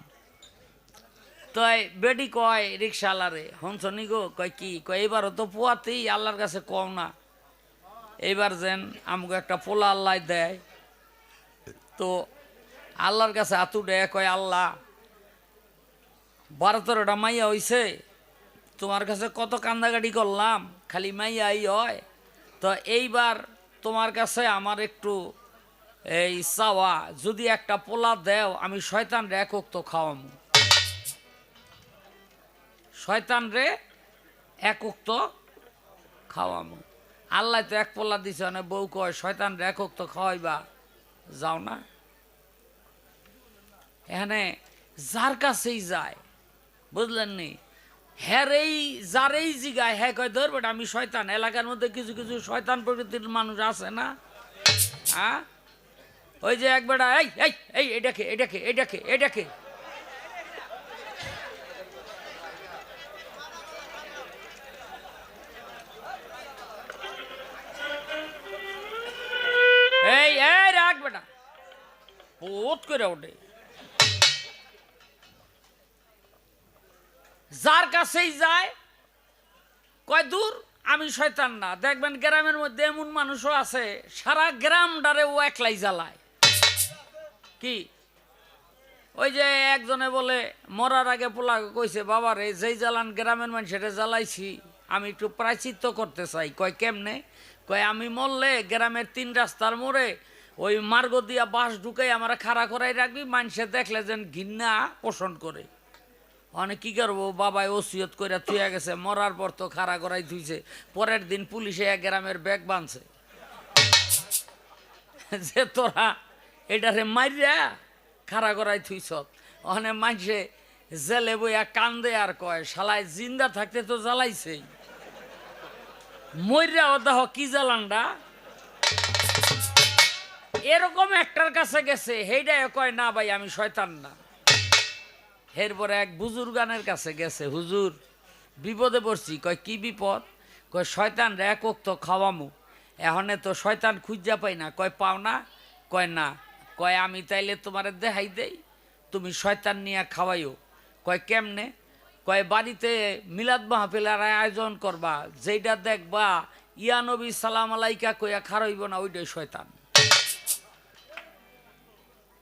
তো বেডি কয় রিক্সাওয়ালারে, হনসনি গো, কয় কি? কয় এইবারও তো পোয়াতি, আল্লাহর কাছে কম না, এইবার যেন আমাকে একটা পোলা আল্লাহ দেয়। তো আল্লাহর কাছে হাতু দেয়, কয় আল্লাহ 12-13টা মাইয়া হইছে, তোমার কাছে কত কান্দাকাটি করলাম, খালি মাইয়াই হয়। তো এইবার তোমার কাছে আমার একটু এই চাওয়া, যদি একটা পোলা দেও আমি শয়তান রে একক তো খাওয়ামু, শয়তান রে একক তো খাওয়ামু। আল্লাহ তো 1 পোলা দিছে, মানে বউ কয় শয়তান রে একক তো খাওয়াইবা, যাও না। এখানে যার কাছেই যায়, বুঝলেন নি, হ্যারেই যারেই জিগায় হ্যাঁ কয় ধরবে আমি শয়তান। এলাকার মধ্যে কিছু কিছু শয়তান প্রকৃতির মানুষ আছে না? হ্যাঁ, ওই যে একবার এই এই এই এটাকে এটাকে এটাকে এটাকে এই এই রাখ বেটা, বহুত করে ওঠে। যার কাছেই যায় কয় দূর আমি শয়তান না। দেখবেন গ্রামের মধ্যে এমন মানুষও আছে সারা গ্রামটারে ও একলাই জ্বালায়। কি ওই যে একজনে বলে মরার আগে পোলা কইছে, বাবার এই যেই জ্বালান গ্রামের মানুষের জ্বালাইছি আমি একটু প্রায়শ্চিত্ত করতে চাই। কয় কেমনে? কয় আমি মরলে গ্রামের 3 রাস্তার মোড়ে ওই মার্গ দিয়া বাঁশ ঢুকাই আমরা খাড়া করাই রাখবি, মানুষে দেখলে যেন ঘৃণা পোষণ করে। অনেক কি করবো, বাবাই ওসিয়ত করে থুয়ে গেছে, মরার পর তো খাড়া করাই থুইছে। পরের দিন পুলিশে এক গ্রামের ব্যাগ বাঁধছে যে তোরা এটারে মাইরা খাড়া করাই থুইছ। অনেক মানুষে জেলে বইয়া কান্দে আর কয় শালায় জিন্দা থাকতে তো জ্বালাইছেই, মইরা ও দেহ কি জ্বালানডা। এরকম একটার কাছে গেছে, হেইডাই কয় না ভাই আমি শয়তান না। এরপরে এক বুজুর্গানের কাছে গেছে, হুজুর বিপদে পড়ছি। কয় কি বিপদ? কয় শয়তান রে এক তো খাওয়ামু, এখনে তো শয়তান খুঁজা পাই না। কয় পাও না? কয় না। কয় আমি তাইলে তোমারে দেখাই দেই, তুমি শয়তান নিয়ে খাওয়াইও। কয় কেমনে? কয় বাড়িতে মিলাদ মাহফিলের আয়োজন করবা, যেইটা দেখবা ইয়া নবী সালাম আলাইকা কইয়া খারাইব না, ওইটাই শয়তান।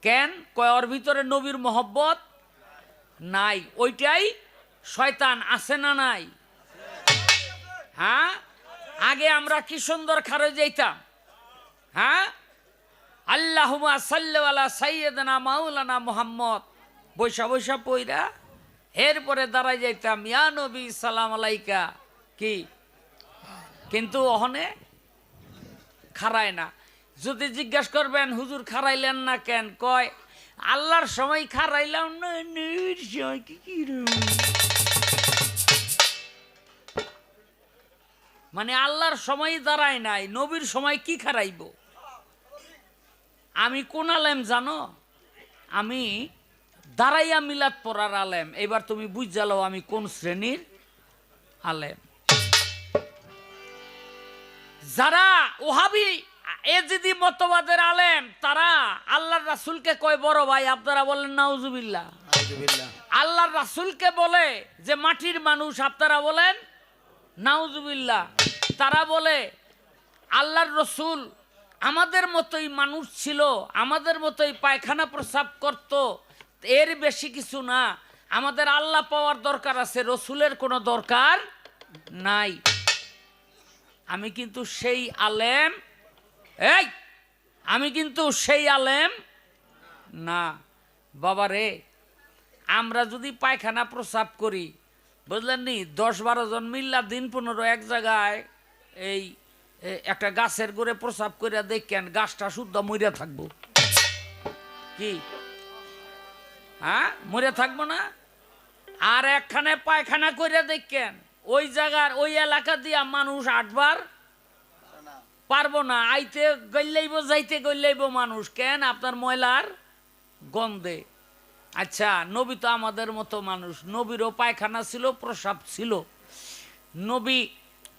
কেন? কয় ওর ভিতরে নবীর মহব্বত নাই, ওইটাই শয়তান। আছে না নাই? হ্যাঁ, আগে আমরা কি সুন্দর খারো যাইতাম। হ্যাঁ, আল্লাহুম্মা সাল্লি আলা সাইয়্যিদিনা মাওলানা মুহাম্মদ বৈশা বৈশা পইরা এরপরে দাঁড়াই যাইতাম ইয়া নবী সালাম আলাইকা কি। কিন্তু ওখানে খারায় না। যদি জিজ্ঞাসা করবেন হুজুর খারাইলেন না কেন? কয় আল্লাহর সময় খারাইলাম না, নবীর সময় কি মানে আল্লাহর সময় দাঁড়ায় নাই, নবীর সময় কি খারাইব। আমি কোন আলেম জানো? আমি দাঁড়াইয়া মিলাদ পড়ার আলেম। এবার তুমি বুঝালো আমি কোন শ্রেণীর আলেম। যারা ওহাবি এজিদি মতবাদের আলেম, তারা আল্লাহর রাসূলকে কয় বড় ভাই, আপনারা বলেন নাউজুবিল্লাহ। আল্লাহর রাসূলকে বলে যে মাটির মানুষ, আপনারা বলেন নাউজুবিল্লাহ। তারা বলে আল্লাহর রসুল আমাদের মতোই মানুষ ছিল, আমাদের মতোই পায়খানা প্রস্রাব করত, এর বেশি কিছু না। আমাদের আল্লাহ পাওয়ার দরকার আছে, রসুলের কোনো দরকার নাই। আমি কিন্তু সেই আলেম, আমি কিন্তু সেই আলেম না বাবারে। আমরা যদি পায়খানা প্রস্রাব করি, বুঝলেন নি, 10-12 জন মিল্লা দিন 15 এক জায়গায় এই একটা গাছের গোড়ে প্রস্রাব করে দেখেন, গাছটা শুদ্ধ মরিয়া থাকবো কি? হ্যাঁ, মরিয়া থাকবো না? আর একখানে পায়খানা করে দেখেন, ওই জায়গার ওই এলাকা দিয়া মানুষ 8 বার পারবো না, আইতে গল্লাইব যাইতে গল্লাইব মানুষ। কেন? আপনার ময়লার গন্ধে। আচ্ছা, নবী তো আমাদের মতো মানুষ, নবীরও পায়খানা ছিল, প্রস্রাব ছিল। নবী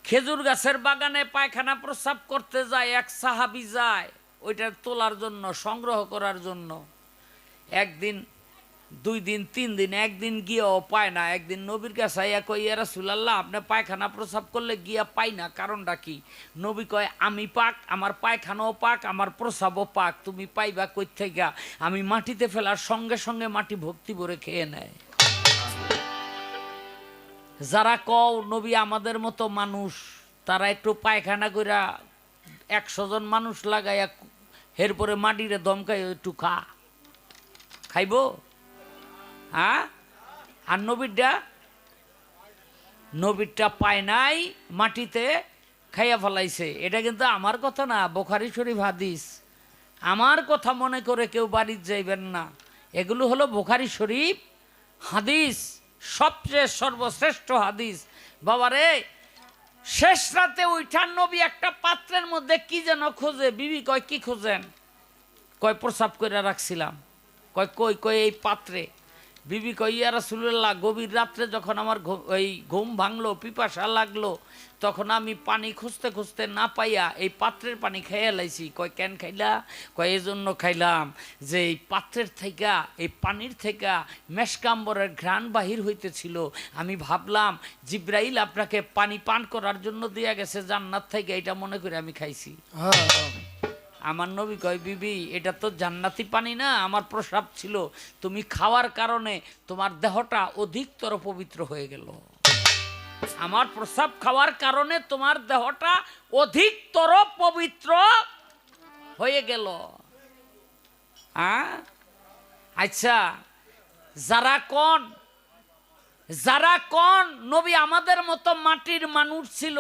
খেজুর গাছের বাগানে পায়খানা প্রস্রাব করতে যায়, এক সাহাবী যায় ওইটা তোলার জন্য, সংগ্রহ করার জন্য। 1 দিন 2 দিন 3 দিন, একদিন গিয়েও পায় না। একদিন নবীর কাছে আইয়া কই, ইয়া রাসূলুল্লাহ আপনি পায়খানা প্রস্রাব করলে গিয়া পাই না, কারণটা কি? নবী কয় আমি পাক, আমার পায়খানাও পাক, আমার প্রস্রাবও পাক, তুমি পাইবা কই থেকে? আমি মাটিতে ফেলার সঙ্গে সঙ্গে মাটি ভক্তি ভরে খেয়ে নেয়। যারা কও নবী আমাদের মতো মানুষ, তারা একটু পায়খানা কইরা 100 জন মানুষ লাগাইয়া এরপরে মাটিরে দমকাই একটু খাইব। হ্যাঁ, আর নবীরটা পায় নাই, মাটিতে খাইয়া ফেলাইছে। এটা কিন্তু আমার কথা না, বুখারী শরীফ হাদিস। আমার কথা মনে করে কেউ বাড়িতে যাইবেন না, এগুলো হলো বুখারী শরীফ হাদিস, সবচেয়ে সর্বশ্রেষ্ঠ হাদিস। বাবারে, শেষ রাতে উঠান নবী একটা পাত্রের মধ্যে কি যেন খোঁজে। বিবি কয় কি খোঁজেন? কয় প্রস্রাব করে রাখছিলাম। কয় কই? কয় এই পাত্রে। বিবি কয় ইয়া রাসূলুল্লাহ, গভীর রাত্রে যখন আমার ওই ঘুম ভাঙলো, পিপাসা লাগলো, তখন আমি পানি খুঁজতে খুঁজতে না পাইয়া এই পাত্রের পানি খাইয়া লাইছি। কয় কেন খাইলা? কয় এই জন্য খাইলাম যে এই পাত্রের থেকে, এই পানির থেকে মেশকাম্বরের ঘ্রাণ বাহির হইতেছিল। আমি ভাবলাম জিব্রাইল আপনাকে পানি পান করার জন্য দিয়া গেছে জান্নাত থেকে, এটা মনে করে আমি খাইছি। আমার নবী কয় বিবি এটা তো জান্নাতি পানি না, আমার প্রস্রাব ছিল, তুমি খাওয়ার কারণে তোমার দেহটা অধিকতর পবিত্র হয়ে গেল। আমার প্রস্রাব খাওয়ার কারণে তোমার দেহটা অধিকতর পবিত্র হয়ে গেল। আচ্ছা, যারা কোন নবী আমাদের মতো মাটির মানুষ ছিল,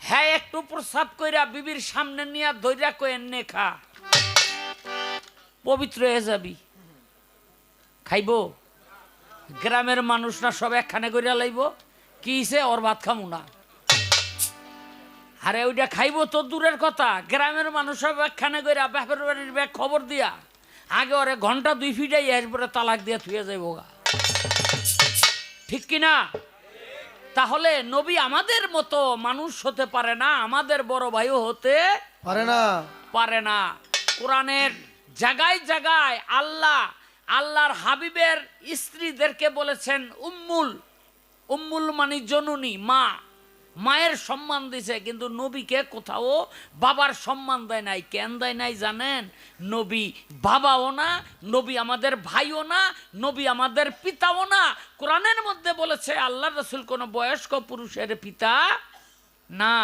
হ্যাঁ একটু প্রস্রাব কইরা বিবির সামনে নিয়ে ধৈর্য কয়েন নে খা, পবিত্র হয়ে যাবি। খাইব? গ্রামের মানুষরা সব একখানে কইরা লাইব, কি হিসে ওর ভাত খামু না। আরে ওইটা খাইব তো দূরের কথা, গ্রামের মানুষ সব একখানে কইরা বাপের বাড়ির ব্যাগ খবর দিয়া আগে ওরে ঘন্টা 2 ফিটাই এরপরে তালাক দিয়া থুয়ে যাইব গা, ঠিক কিনা? তাহলে নবী আমাদের মতো মানুষ হতে পারে না, আমাদের বড় ভাইও হতে পারে না। কোরআনের জায়গায় জায়গায় আল্লাহর হাবিবের স্ত্রীদেরকে বলেছেন উম্মুল মানে জননী, মায়ের সম্মান দিছে, কিন্তু নবীকে কোথাও বাবার সম্মান দেয় নাই। কেন দেয় নাই জানেন? নবী বাবাও না, নবী আমাদের ভাইও না, নবী আমাদের পিতাও না। কোরআনের মধ্যে বলেছে আল্লাহ রাসূল কোনো বয়স্ক পুরুষের পিতা না।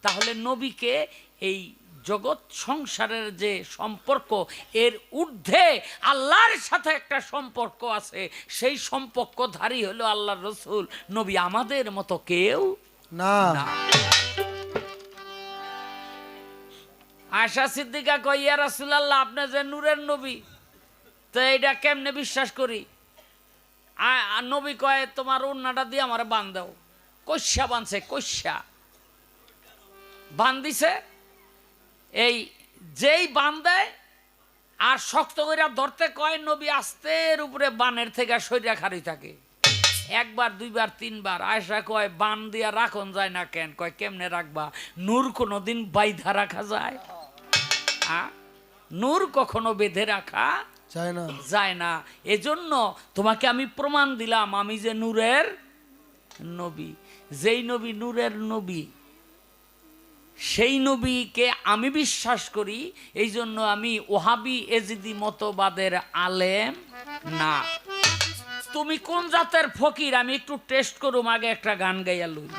তাহলে নবীকে এই জগৎ সংসারের যে সম্পর্ক, এর ঊর্ধ্বে আল্লাহর সাথে একটা সম্পর্ক আছে, সেই সম্পর্কধারী হলো আল্লাহর রাসূল। নবী আমাদের মতো কেউ না। আয়েশা সিদ্দিকা কয়, ইয়া রাসূলুল্লাহ, আপনি যে নূরের নবী, তো এইটা কেমনে বিশ্বাস করি? নবী কয়, তোমার ওড়নাটা দিয়ে আমার বান দাও। কইসা বানছে, কইসা বান দিছে। এই যেই বান দেয় আর শক্ত করে ধরতে কয়, নবী আস্তের উপরে বানের থেকে সইরা খাড়ি থাকে। 1 বার 2 বার 3 বার। আয়েশা কয়, বান দিয়া রাখন যায় না কেন? কয়, কেমনে রাখবা? নূর কোনোদিন বাইধা রাখা যায়? নূর কখনো বেঁধে রাখা যায় না। এজন্য তোমাকে আমি প্রমাণ দিলাম আমি যে নূরের নবী। যেই নবী নূরের নবী, সেই নবীকে আমি বিশ্বাস করি। এই জন্য আমি ওহাবি এজিদি মতবাদের আলেম না। তুমি কোন জাতের ফকির আমি একটু টেস্ট করুম, আগে একটা গান গাইয়া লই।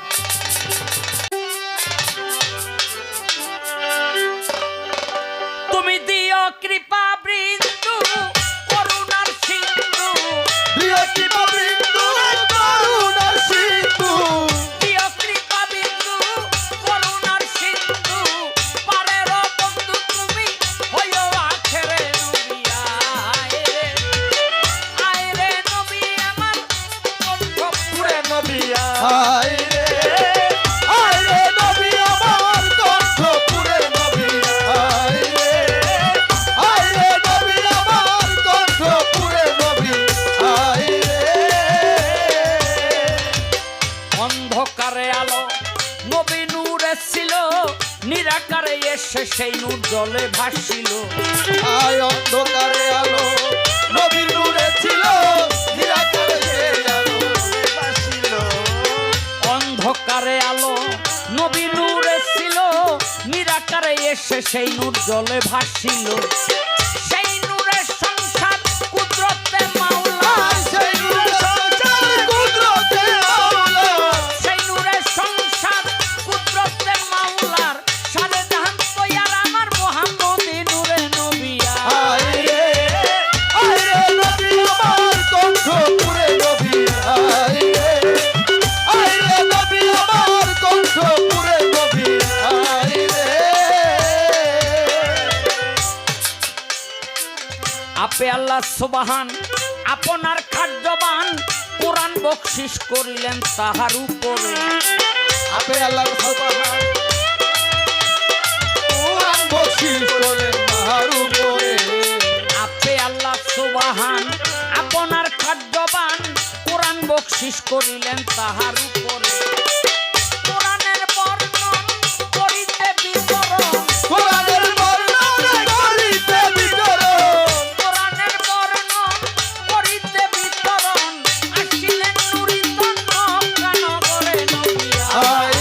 তুমি দিও কৃপা বৃন্দু করুণার সিন্ধু, দিও কৃপা বৃন্দু করুণার সিন্ধু, দিও কৃপা বিন্দু করুণার সিন্ধু, পারের বন্ধু তুমি হইও আখেরে নবী। আয় রে নবী আমার কণ্ঠপুরে নবী, আয় রে নবী আমার কণ্ঠপুরে নবী, আয় রে নবী আমার কণ্ঠপুরে নবী, আয় রে। অন্ধকারে আলো নবী নূরে ছিল, নিরাকারে এসে সেই নূর জলে ভাসিল। আয় অন্ধকারে আলো নবী নূরে ছিল, নিরাকারে সেই আলো ভাসিল। অন্ধকারে আলো নবী নূরে ছিল, নিরাকারে এসে সেই নূর জলে ভাসিল। সেই নূরের সংসার কুদরতে মাওলা, সেই নূরের সংসার কুদরতে মাওলার, সেই নূরের সংসার কুদরতে মাওলার, সারে জাহান তৈয়ার আমার মুহাম্মদী নূরে নবী। আয় রে নবী আমার কণ্ঠপুরে নবী, আয় রে নবী আমার কণ্ঠপুরে নবী, আয় রে। আপে আল্লাহ সুবহান আপনার খাদ্যবান, কোরআন বকশিস করিলেন তাহার উপরে। আপে আল্লাহ সুবহান কোরআন বকশিশ করেন তাহার উপরে। আপে আল্লাহ সুবহান আপনার খাদ্যবান, কোরআন বকশিস করিলেন তাহার উপরে। কোরআনের বর্ণন করিতে বিবরণ, কোরআনের বর্ণনা করিতে বিচরণ, কোরআনের বর্ণন করিতে বিতরণ, আসিলেন নুরি তন্ন কানগরে নবী। আয়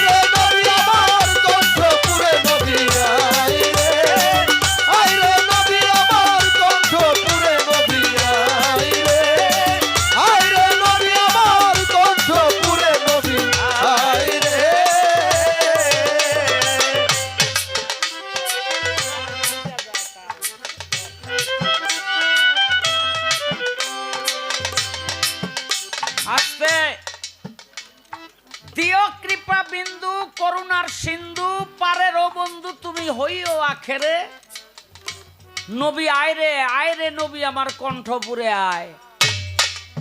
রে নবী আমার কণ্ঠপুরে নবী, আয় রে নবী আমার কণ্ঠপুরে নবী, আয় রে নবী আমার কণ্ঠপুরে হইও আখেরে নবী আয়রে আয়রে নবী আমার কণ্ঠপুরে আয়।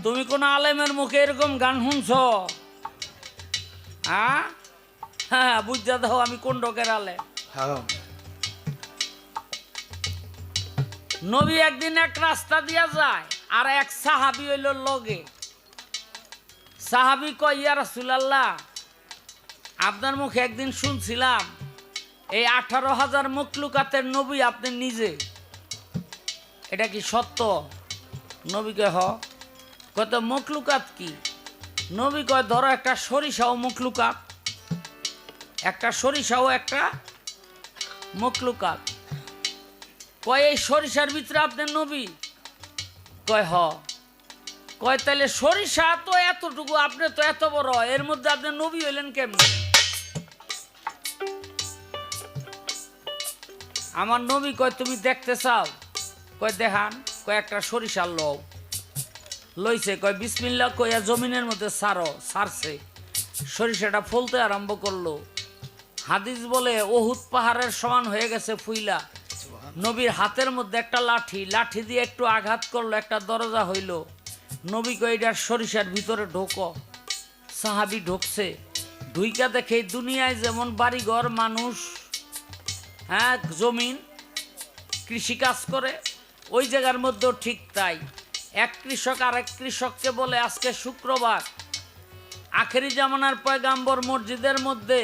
তুমি কোন আলেমের মুখে এরকম গান শুনছ? হ্যাঁ বুঝা দাও আমি কোন ডকের আলেম। নবী একদিন এক রাস্তা দিয়া যায় আর এক সাহাবী হইল লগে। সাহাবী কয় ইয়া রাসূলুল্লাহ আপনার মুখে একদিন শুনছিলাম এই 18,000 মখলুকাতের নবী আপনি নিজে, এটা কি সত্য? নবী কয় হ। কত মখলুকাত কি? নবী কয় ধরো একটা সরিষাও মখলুকাত, একটা সরিষাও একটা মখলুকাত। কয় এই সরিষার ভিতরে আপনি নবী? কয় হ। কয় তাহলে সরিষা তো এতটুকু, আপনি তো এত বড়, এর মধ্যে আপনি নবী হইলেন কেমনে? আমার নবী কয় তুমি দেখতে চাও? কয় দেখান। কয় একটা সরিষার লও। লইছে, কয় বিসমিল্লাহ কইয়া জমিনের মধ্যে সারছে, সরিষাটা ফলতে আরম্ভ করলো। হাদিস বলে ওহুদ পাহাড়ের সমান হয়ে গেছে ফুইলা। নবীর হাতের মধ্যে একটা লাঠি দিয়ে একটু আঘাত করলো, একটা দরজা হইল। নবী কয় এটার সরিষার ভিতরে ঢোকো। সাহাবী ঢুকছে, ঢুইকা দেখে দুনিয়ায় যেমন বাড়িঘর মানুষ, হ্যাঁ জমিন কৃষি কাজ করে, ওই জায়গার মধ্যেও ঠিক তাই। এক কৃষক আরেক কৃষককে বলে আজকে শুক্রবার, আখেরি জামানার পয়গাম্বর মসজিদের মধ্যে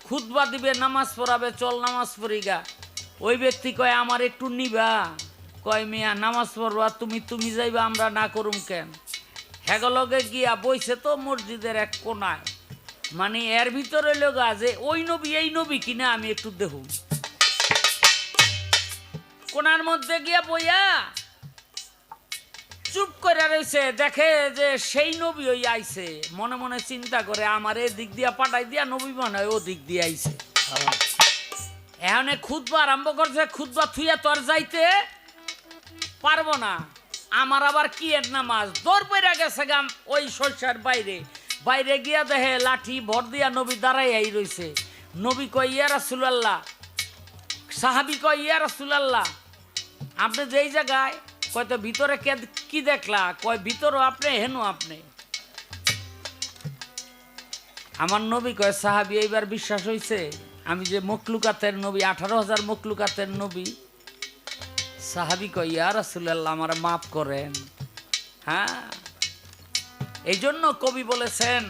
খুতবা দিবে, নামাজ পড়াবে, চল নামাজ পড়িগা। ওই ব্যক্তি কয় আমার একটু নিবা। কয় মিয়া নামাজ পড়বা তুমি যাইবা, আমরা না করুম কেন? হেগলগে গিয়া বইছে তো মসজিদের এক কোনায়, মানে এর ভিতরে লগা যে ওই নবী এই নবী কিনা আমি একটু দেখুন। কোনার মধ্যে গিয়া বইয়া চুপ করে রয়েছে, দেখে যে সেই নবী ওই আইছে। মনে মনে চিন্তা করে আমার এ দিক দিয়া পাঠাই দিয়া নবী মনে হয় ও দিক দিয়ে আইছে। এখন খুতবা আরম্ভ করছে, খুতবা থুইয়া তো আর যাইতে পারবো না। আমার আবার কি এর নামাজ দৌড় পড়ে গেছে গাম ওই সরষার বাইরে গিয়া দেখে লাঠি ভর দিয়া নবী দাঁড়াই রইছে। নবী কয় ইয়া রাসূলুল্লাহ, সাহাবী কয় ইয়া রাসূলুল্লাহ আপনি যেই জায়গায়, কয় তো ভিতরে কি দেখলা? কয় ভিতরও আপনি হেনো আপনি। আমার নবী কয় সাহাবী এইবার বিশ্বাস হইছে আমি যে মখলুকাতের নবী, 18,000 মখলুকাতের নবী? সাহাবী কয় ইয়া রাসূলুল্লাহ আমার মাফ করেন। হ্যাঁ, এই জন্য কবি বলেছেন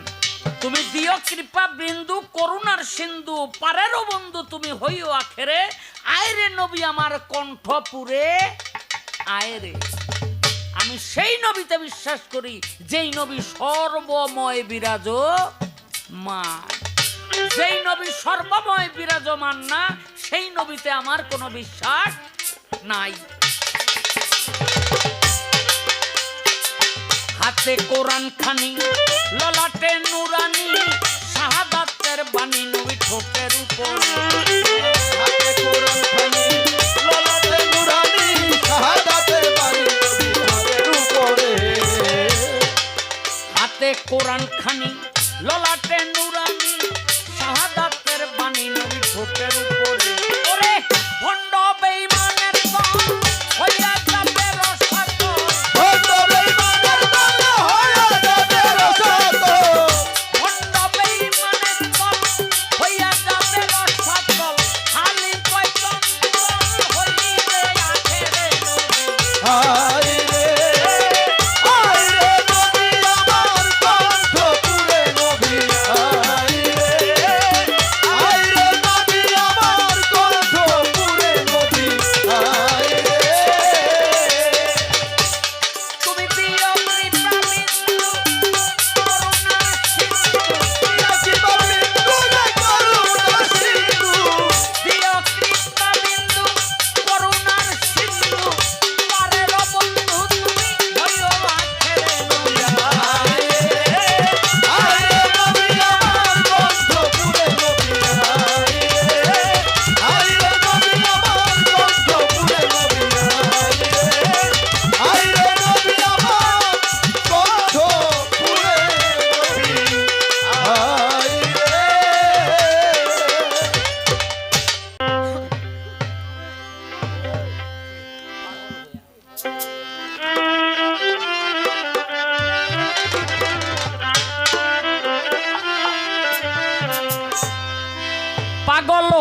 তুমি দিও কৃপা বিন্দু করুণার সিন্ধু, পারেরও বন্ধু তুমি হইও আখেরে আয়রে নবী আমার কণ্ঠপুরে আয়রে। আমি সেই নবীতে বিশ্বাস করি যেই নবী সর্বময় বিরাজমান। যেই নবী সর্বময় বিরাজমান না, সেই নবীতে আমার কোনো বিশ্বাস নাই। হাতে কোরআন খানি, ললাটে নুরানি, শাহাদাতের বাণী নবী ঠোঁটের উপর। হাতে কোরআন খানি, ললাটে নুরানি, শাহাদাতের বাণী নবী ঠোঁটের উপরে। হাতে কোরআন খানি, ললাটে নুরানি, শাহাদাতের বাণী নবী ঠোঁটের উপরে। ওরে ভণ্ড বেঈমানের দল হইয়া যাবে রসাতল, ভণ্ড বেঈমানের দল হইয়া যাবে রসাতল, ভণ্ড বেঈমানের দল হইয়া যাবে রসাতল। খালি কয়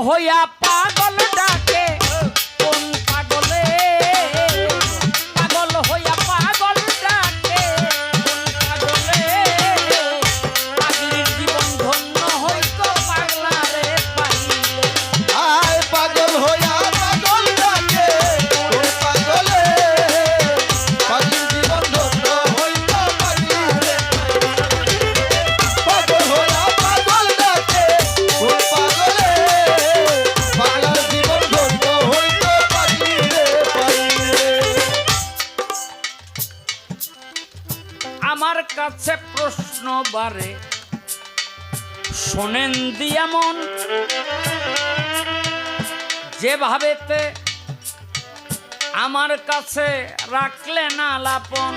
হইয়া পাগল ডাকে কোন পাগলে, পাগল হইয়া পাগল ডাকে কোন পাগলে, পাগলির জীবন ধন্য হইতো পাগলারে পাইলে। আয় পাগল হইয়া পাগল ডাকে কোন পাগলে, পাগল জীবন ধন্য হইতো পাগলারে পাইলে। পাগল হইয়া পাগল ডাকে কোন পাগলে, পাগল জীবন ধন্য হইতো পাগলারে পাইলে। আমার কাছে প্রশ্ন বারে শোনেন দিয়া মন, যেভাবেতে আমার কাছে রাখলে না লাপন।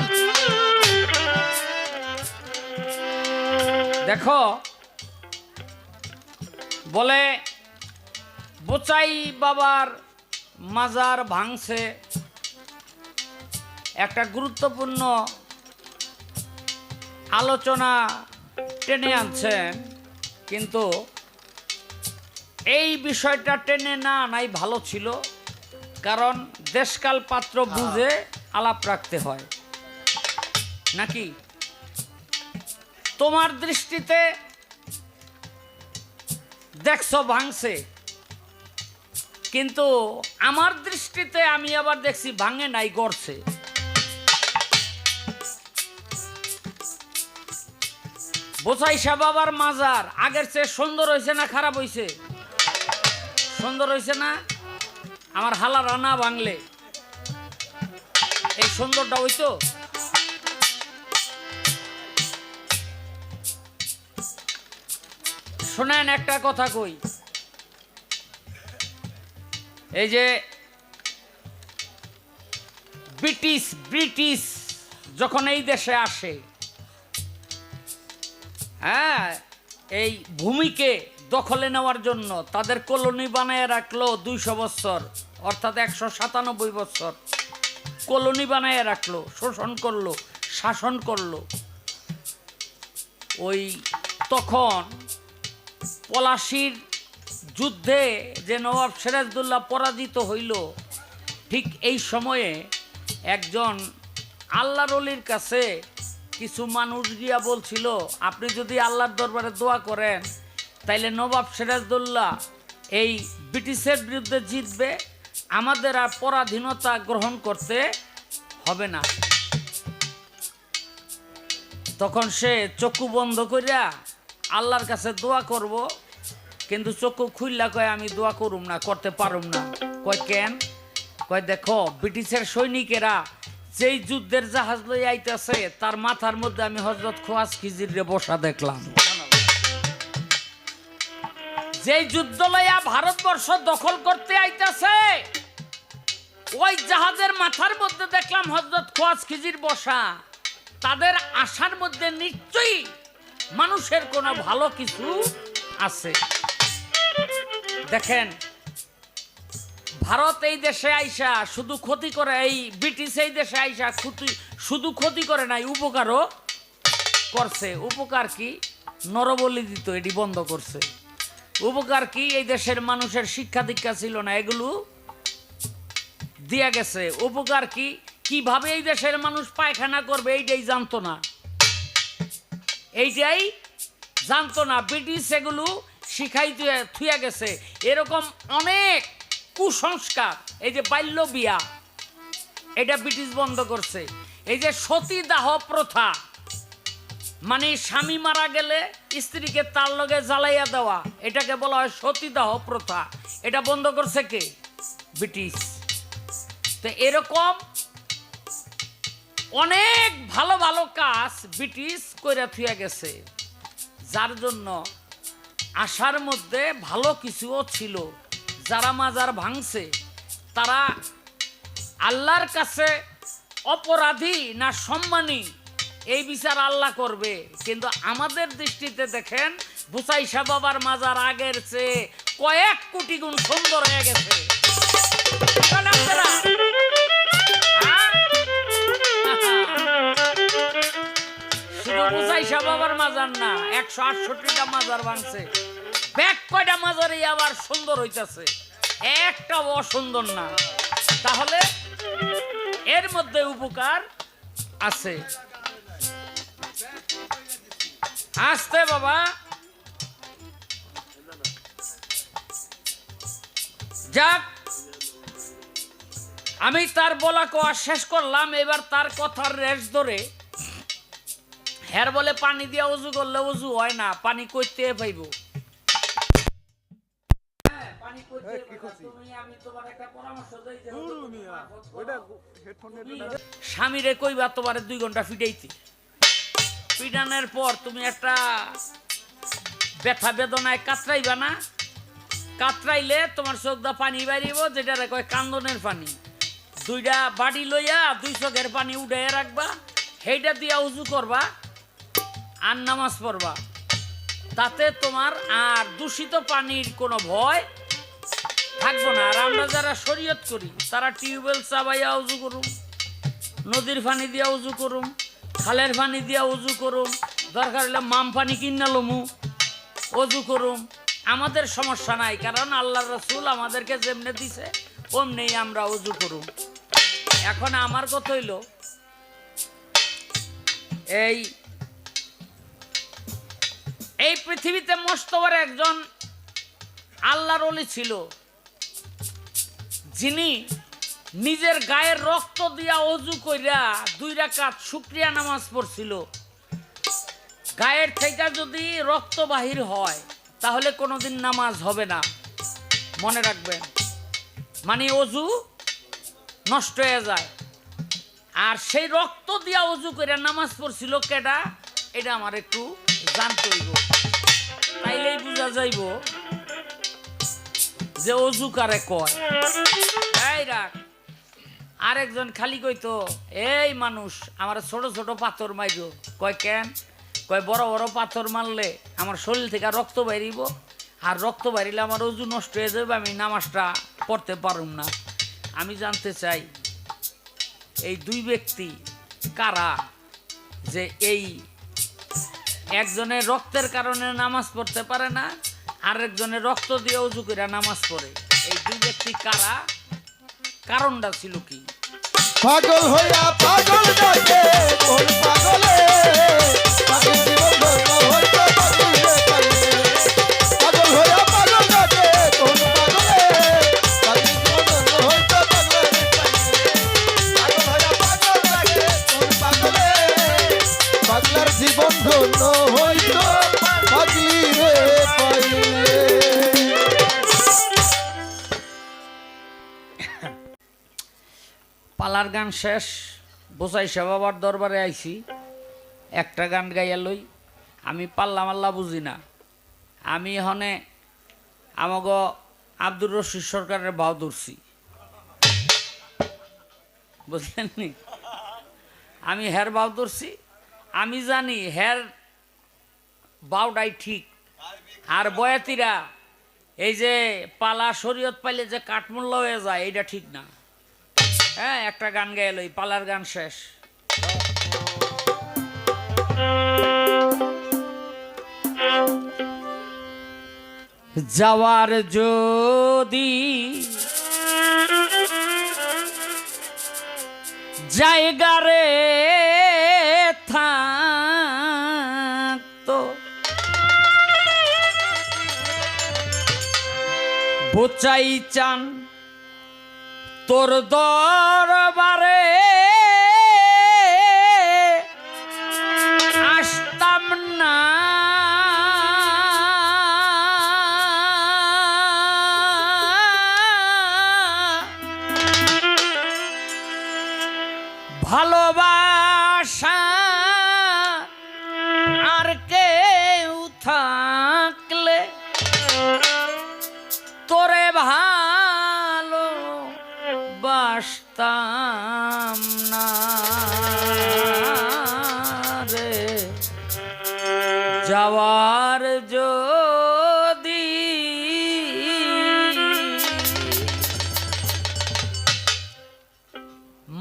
দেখো বলে বোচাই বাবার মাজার ভাঙছে, একটা গুরুত্বপূর্ণ আলোচনা টেনে আনছেন, কিন্তু এই বিষয়টা টেনে না আনাই ভালো ছিল, কারণ দেশকাল পাত্র বুঝে আলাপ রাখতে হয় নাকি। তোমার দৃষ্টিতে দেখছো ভাঙছে, কিন্তু আমার দৃষ্টিতে আমি আবার দেখছি ভাঙে নাই, গড়ছে। বোচাইশা বাবার মাজার আগের চেয়ে সুন্দর হয়েছে না খারাপ হয়েছে? সুন্দর হয়েছে না? আমার হালারা না ভাঙলে এই সুন্দরটা হইতো? শোনেন একটা কথা কই, এই যে ব্রিটিশ যখন এই দেশে আসে, হ্যাঁ, এই ভূমিকে দখলে নেওয়ার জন্য তাদের কলোনি বানায় রাখলো 200 বছর, অর্থাৎ 197 বছর কলোনি বানায় রাখলো, শোষণ করলো, শাসন করলো। ওই তখন পলাশির যুদ্ধে যে নবাব সিরাজউদ্দৌলা পরাজিত হইল, ঠিক এই সময়ে একজন আল্লাহর ওলির কাছে কিছু মানুষ গিয়া বলছিল, আপনি যদি আল্লাহর দরবারে দোয়া করেন তাইলে নবাব সিরাজউদ্দৌলা এই ব্রিটিশের বিরুদ্ধে জিতবে, আমাদের আর পরাধীনতা গ্রহণ করতে হবে না। তখন সে চক্ষু বন্ধ করিয়া আল্লাহর কাছে দোয়া করব, কিন্তু চক্ষু খুললা কয় আমি দোয়া করুম না, করতে পারুম না। কয় কেন? কয় দেখো ব্রিটিশের সৈনিকেরা যেই যুদ্ধের জাহাজ লই আইতেছে তার মাথার মধ্যে আমি হযরত খোয়াজ খিজিরে বসা দেখলাম। যেই যুদ্ধ লইয়া ভারতবর্ষ দখল করতে আইতেছে ওই জাহাজের মাথার মধ্যে দেখলাম হযরত খোয়াজ খিজির বসা। তাদের আশার মধ্যে নিশ্চয়ই মানুষের কোনো ভালো কিছু আছে। দেখেন ভারত এই দেশে আইসা শুধু ক্ষতি করে, এই ব্রিটিশ এই দেশে আইসা শুধু ক্ষতি করে নাই, উপকারও করছে। উপকার কি? নরবলি দিত, এটি বন্ধ করছে। উপকার কি? এই দেশের মানুষের শিক্ষা দীক্ষা ছিল না, এগুলো দিয়া গেছে। উপকার কি? কিভাবে এই দেশের মানুষ পায়খানা করবে এইটাই জানতো না, এইটাই জানতো না। ব্রিটিশ এগুলো শিখাই থুয়া গেছে। এরকম অনেক কুসংস্কার, এই যে বাল্য বিয়া, এটা ব্রিটিশ বন্ধ করছে। এই যে সতীদাহ প্রথা, মানে স্বামী মারা গেলে স্ত্রীকে তার লগে জ্বালাইয়া দেওয়া, এটাকে বলা হয় সতীদাহ প্রথা। এটা বন্ধ করছে কে? ব্রিটিশ। তো এরকম অনেক ভালো ভালো কাজ ব্রিটিশ কইরা থুয়া গেছে, যার জন্য আশার মধ্যে ভালো কিছুও ছিল। যারা মাজার ভাঙছে তারা আল্লাহর কাছে অপরাধী না সম্মানী, এই বিচার আল্লাহ করবে। কিন্তু আমাদের দৃষ্টিতে দেখেন বোচাইশা বাবার মাজার আগের চেয়ে কয়েক কোটি গুণ সুন্দর হয়ে গেছে। শুধু বোচাইশা বাবার মাজার না, 168টা মাজার ভাঙছে। ব্যাগ কয়টা মাজারে আবার সুন্দর হইতাছে, একটা অসুন্দর না। তাহলে এর মধ্যে উপকার আছে। আসতে বাবা, যাক আমি তার বলা কোয়া শেষ করলাম। এবার তার কথার রেশ ধরে হের বলে পানি দিয়া উজু করলে উজু হয় না, পানি কইতে পাইব। স্বামীরে কইবা তোমার 2 ঘন্টা ফিটাইতে, পিটানোর পর তুমি একটা ব্যথা বেদনায় কাতরাইবা না, কাতরাইলে তোমার চোখ দা পানি বাইরিব, যেটা কয় কান্দনের পানি। 2টা বাড়ি লইয়া 2 চোখের পানি উঠাইয়া রাখবা, সেইটা দিয়া উজু করবা আর নামাজ পড়বা। তাতে তোমার আর দূষিত পানির কোনো ভয় থাকবো না। আর আমরা যারা শরীয়ত করি তারা টিউবওয়েল চাবাইয়া উজু করুম, নদীর পানি দিয়া উজু করুম, খালের পানি দিয়া উজু করুম, দরকার হলে মাম পানি কিনা লমু উজু করুম, আমাদের সমস্যা নাই। কারণ আল্লাহ রসুল আমাদেরকে যেমনে দিছে অমনি আমরা উজু করুম। এখন আমার কথা হইল, এই পৃথিবীতে মোস্তফার একজন আল্লাহর ওলি ছিল, যিনি নিজের গায়ের রক্ত দিয়া অজু কইরা 2 রাকাত শুকরিয়া নামাজ পড়ছিল। গায়ের থেকে যদি রক্ত বাহির হয় তাহলে কোনোদিন নামাজ হবে না, মনে রাখবেন। মানে অজু নষ্ট হয়ে যায়। আর সেই রক্ত দিয়া অজু করে নামাজ পড়ছিল কেডা, এটা আমার একটু জানতে হইব, তাইলেই বোঝা যাইব যে অজু কারে কয়। এই রাখ, আরেকজন খালি কইতো এই মানুষ আমার ছোট ছোট পাথর মাইরো। কয় কেন? কয় বড় বড় পাথর মারলে আমার শরীর থেকে রক্ত বাইরিব, আর রক্ত বাইরিলে আমার অজু নষ্ট হয়ে যাবে, আমি নামাজটা পড়তে পারুম না। আমি জানতে চাই এই 2 ব্যক্তি কারা, যে এই একজনের রক্তের কারণে নামাজ পড়তে পারে না, আরেকজনের রক্ত দিয়ে উজু করে নামাজ পড়ে। এই 2 ব্যক্তি কারা, কারণটা ছিল কি? পাগল হইয়া পাগল ডাকে কোন পাগলে, পাগল জীবন ধন্য হইতো পাগলে পাগলে। পাগল হইয়া পাগল ডাকে কোন পাগলে, পাগল জীবন ধন্য হইতো পাগলে পাগলে। পাগল হইয়া পাগল ডাকে কোন পাগলে, পাগলার জীবন ধন্য হইতো পাগলি রে পাগলে। পালার গান শেষ, বোঝাই বাবার দরবারে আইছি, একটা গান গাইয়া লই। আমি পাল্লা মাল্লা বুঝি না। আমি এখানে আমাগ আব্দুর রশিদ সরকারের ভাও ধরছি, বুঝলেন নি? আমি হের ভাও ধরছি, আমি জানি হের বাউটাই ঠিক। আর বয়াতিরা এই যে পালা শরীয়ত পাইলে যে কাঠমূল্য হয়ে যায়, এইটা ঠিক না। হ্যাঁ, একটা গান গাইল, পালার গান শেষ। যাওয়ার যদি জায়গা রে থাকতো, বোচাই চান তোর দরবারে আসতাম না, ভালোবাসা আর কেউ থাকলে তোরে ভালো বাসতাম না রে। যাওয়ার যদি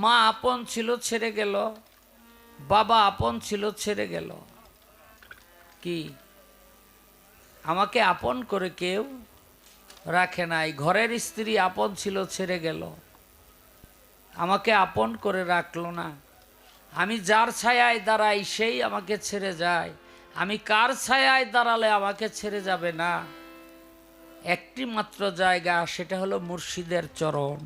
মা আপন ছিল ছেড়ে গেল, বাবা আপন ছিল ছেড়ে গেল, কি আমাকে আপন করে কেউ রাখে নাই। ঘরের স্ত্রী আপন ছিল, ছেড়ে গেল, আমাকে আপন করে রাখলো না। আমি যার ছায়ায় দাঁড়াই সেই আমাকে ছেড়ে যায়, আমি কার ছায়ায় দাঁড়ালে আমাকে ছেড়ে যাবে না? একটি মাত্র জায়গা, সেটা হলো মুর্শিদের চরণ।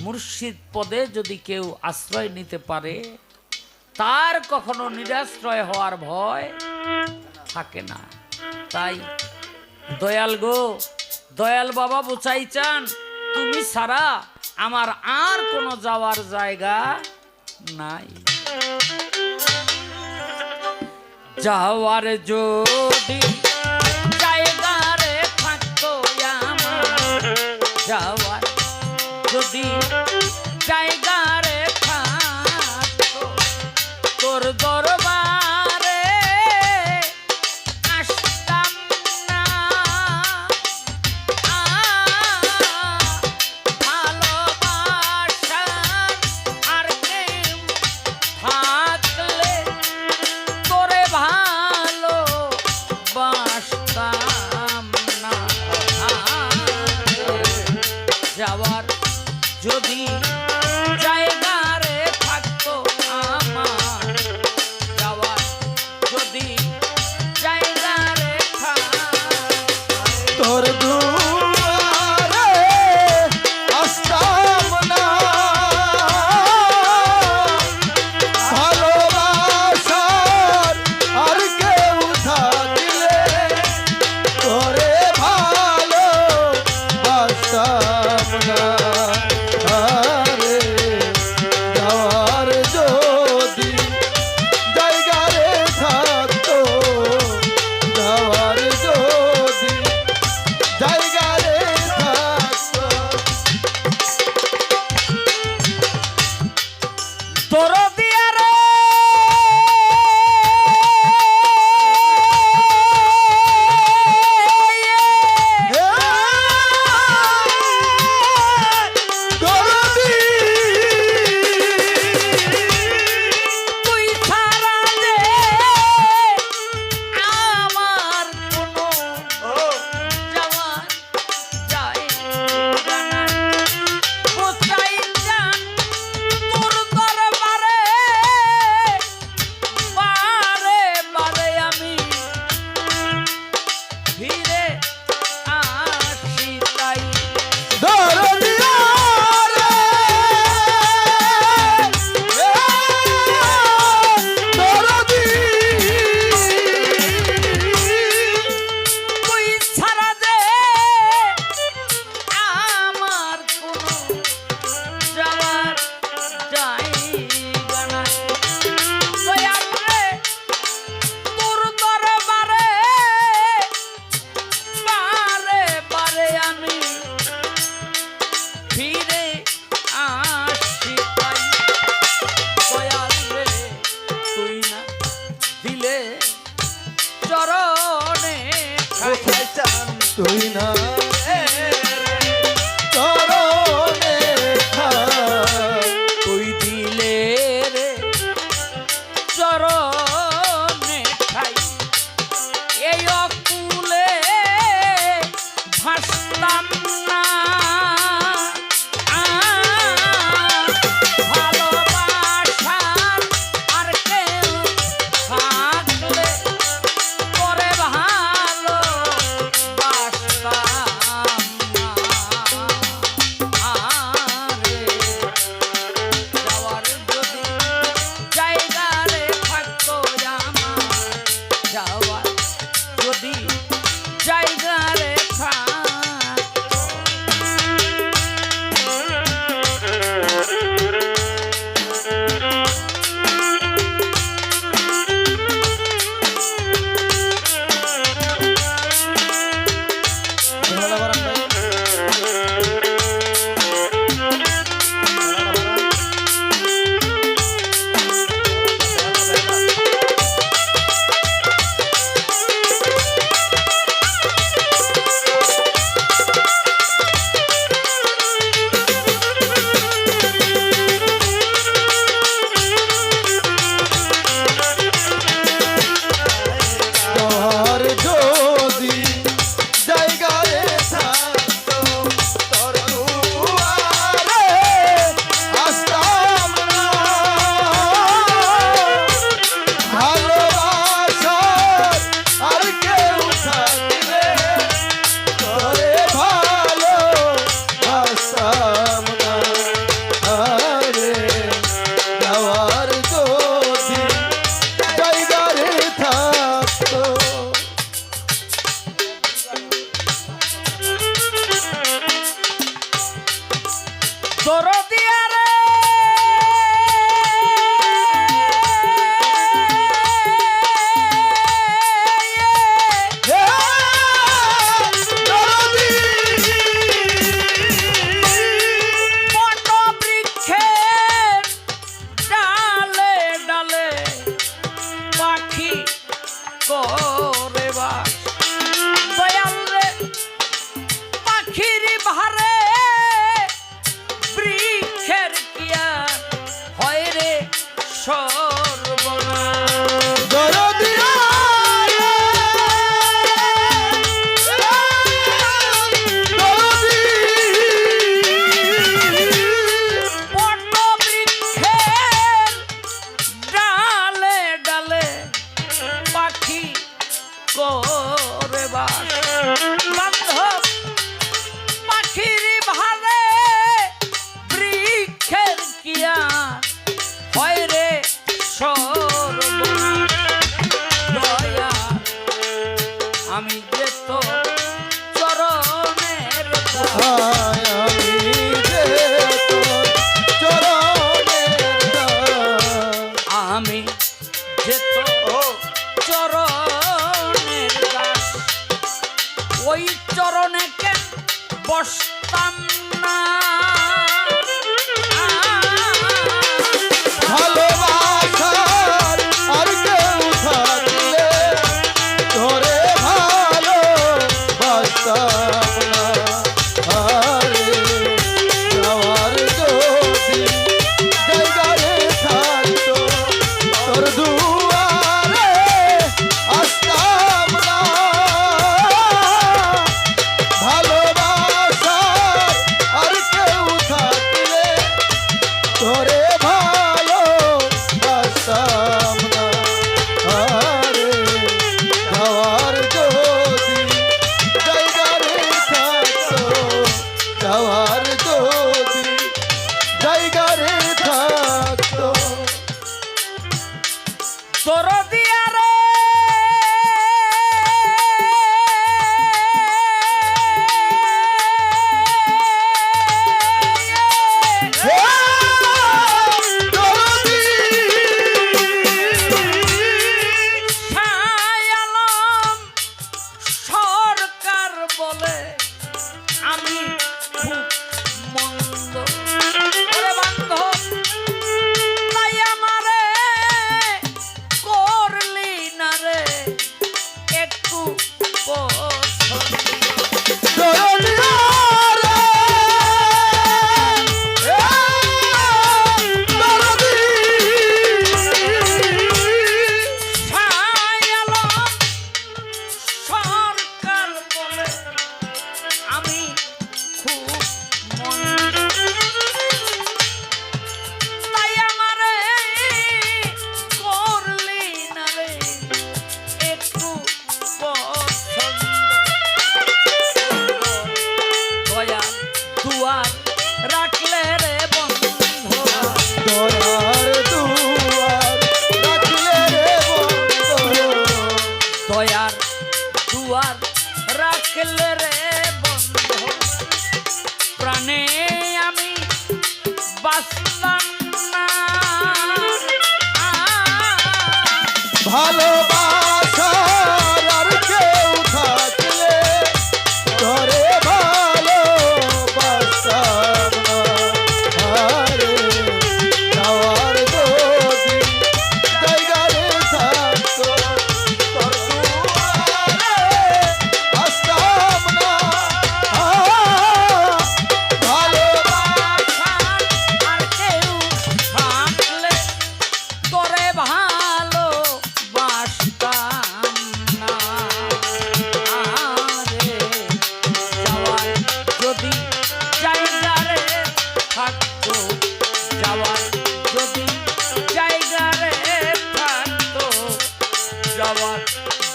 মুর্শিদ পদে যদি কেউ আশ্রয় নিতে পারে, তার কখনো নিরাশ্রয় হওয়ার ভয় থাকে না। তাই দয়াল গো, দয়াল বাবা বুঝাই চান, তুমি ছাড়া আমার আর কোনো যাওয়ার জায়গা নাই। যাওয়ার যদি জায়গা রে থাকতো আমার, যাওয়ার যদি জায়গা রে থাকতো, তোর দরবারে আসতাম না। ভালোবাসা আর কেউ থাকলে তোরে ভালোবাসতাম না। যাওয়ার যদি জায়গা রে থাকতো আমার, যাওয়ার যদি জায়গা রে তোর দুয়ারে আসতাম না, ভালোবাসার আর কেউ থাকলে তোরে ভালোবাসতাম না। আরে যাওয়ার যদি জায়গা রে থাকতো, যাওয়ার যদি জায়গা রে থাকতো, তোর দিয়ারে দরদি তুই ছাড়া যে আমার কোনো যাওয়ার জায়গা নাই। কোথায় যান তোর দরবারে, বারে বারে আমি ফিরে আসি তাই। দরদি দরদি তুই ছাড়া যে আমার কোনো যাওয়ার জায়গা নাই। দয়াল রে, তোর দরবারে বারে বারে আমি ফিরে আসি তাই। দয়াল রে, তুই না দিলে চরণে খাই। তুই না চরণে খাই, তুই দিলে রে চরণে খাই। এই অকুলে ভাসতাম না দরদিয়া রে করে বাস দয়াল রে পাখির ভারে বৃক্ষের কিয়া হয় রে সর্বনাশ করে বাস বান্ধব পাখির ভারে বৃক্ষের কিয়া হয় রে সর্বনাশ দয়া আমি যে তো চরণের আমি যে তো চরণের দাস ওই চরণে কেন বসতাম না ভালোবাসার আর কেউ থাকলে ধরে ভালোবাসতাম না। আরে যাওয়ার যদি জায়গা রে থাকতো তোর দুয়ারে আসতাম না। ভালোবাসার আর কেউ থাকলে তোরে ভালোবাসতাম না। আরে যাওয়ার যদি জায়গা রে থাকতো, যাওয়ার যদি জায়গা রে থাকতো। দরদিয়া রে শায়ালম সরকার বলে আমি খুব মন্দ ওরে বান্ধব তাই আমারে করলি না রে একটু পছন্দ শায়ালম সরকার বলে আমি খুব মন্দ তাই আমারে করলি না রে একটু পছন্দ দয়া দুয়ার রাখলে রে বন্ধু দয়ার দুয়ার রাখলে রে বন্ধু। দয়ার দুয়ার রাখলে রে বন্ধু প্রাণে আমি বাঁচতাম না ভালোবাসার আর কেউ থাকলে ধরে ভালোবাসতাম না। আরে যাওয়ার যদি জায়গা রে থাকতো তোর দুয়ারে আসতাম না। ভালোবাসার আর কেউ থাকলে তোরে ভালোবাসতাম না। আরে যাওয়ার যদি জায়গা রে থাকতো, যাওয়ার যদি জায়গা রে থাকতো, যাওয়ার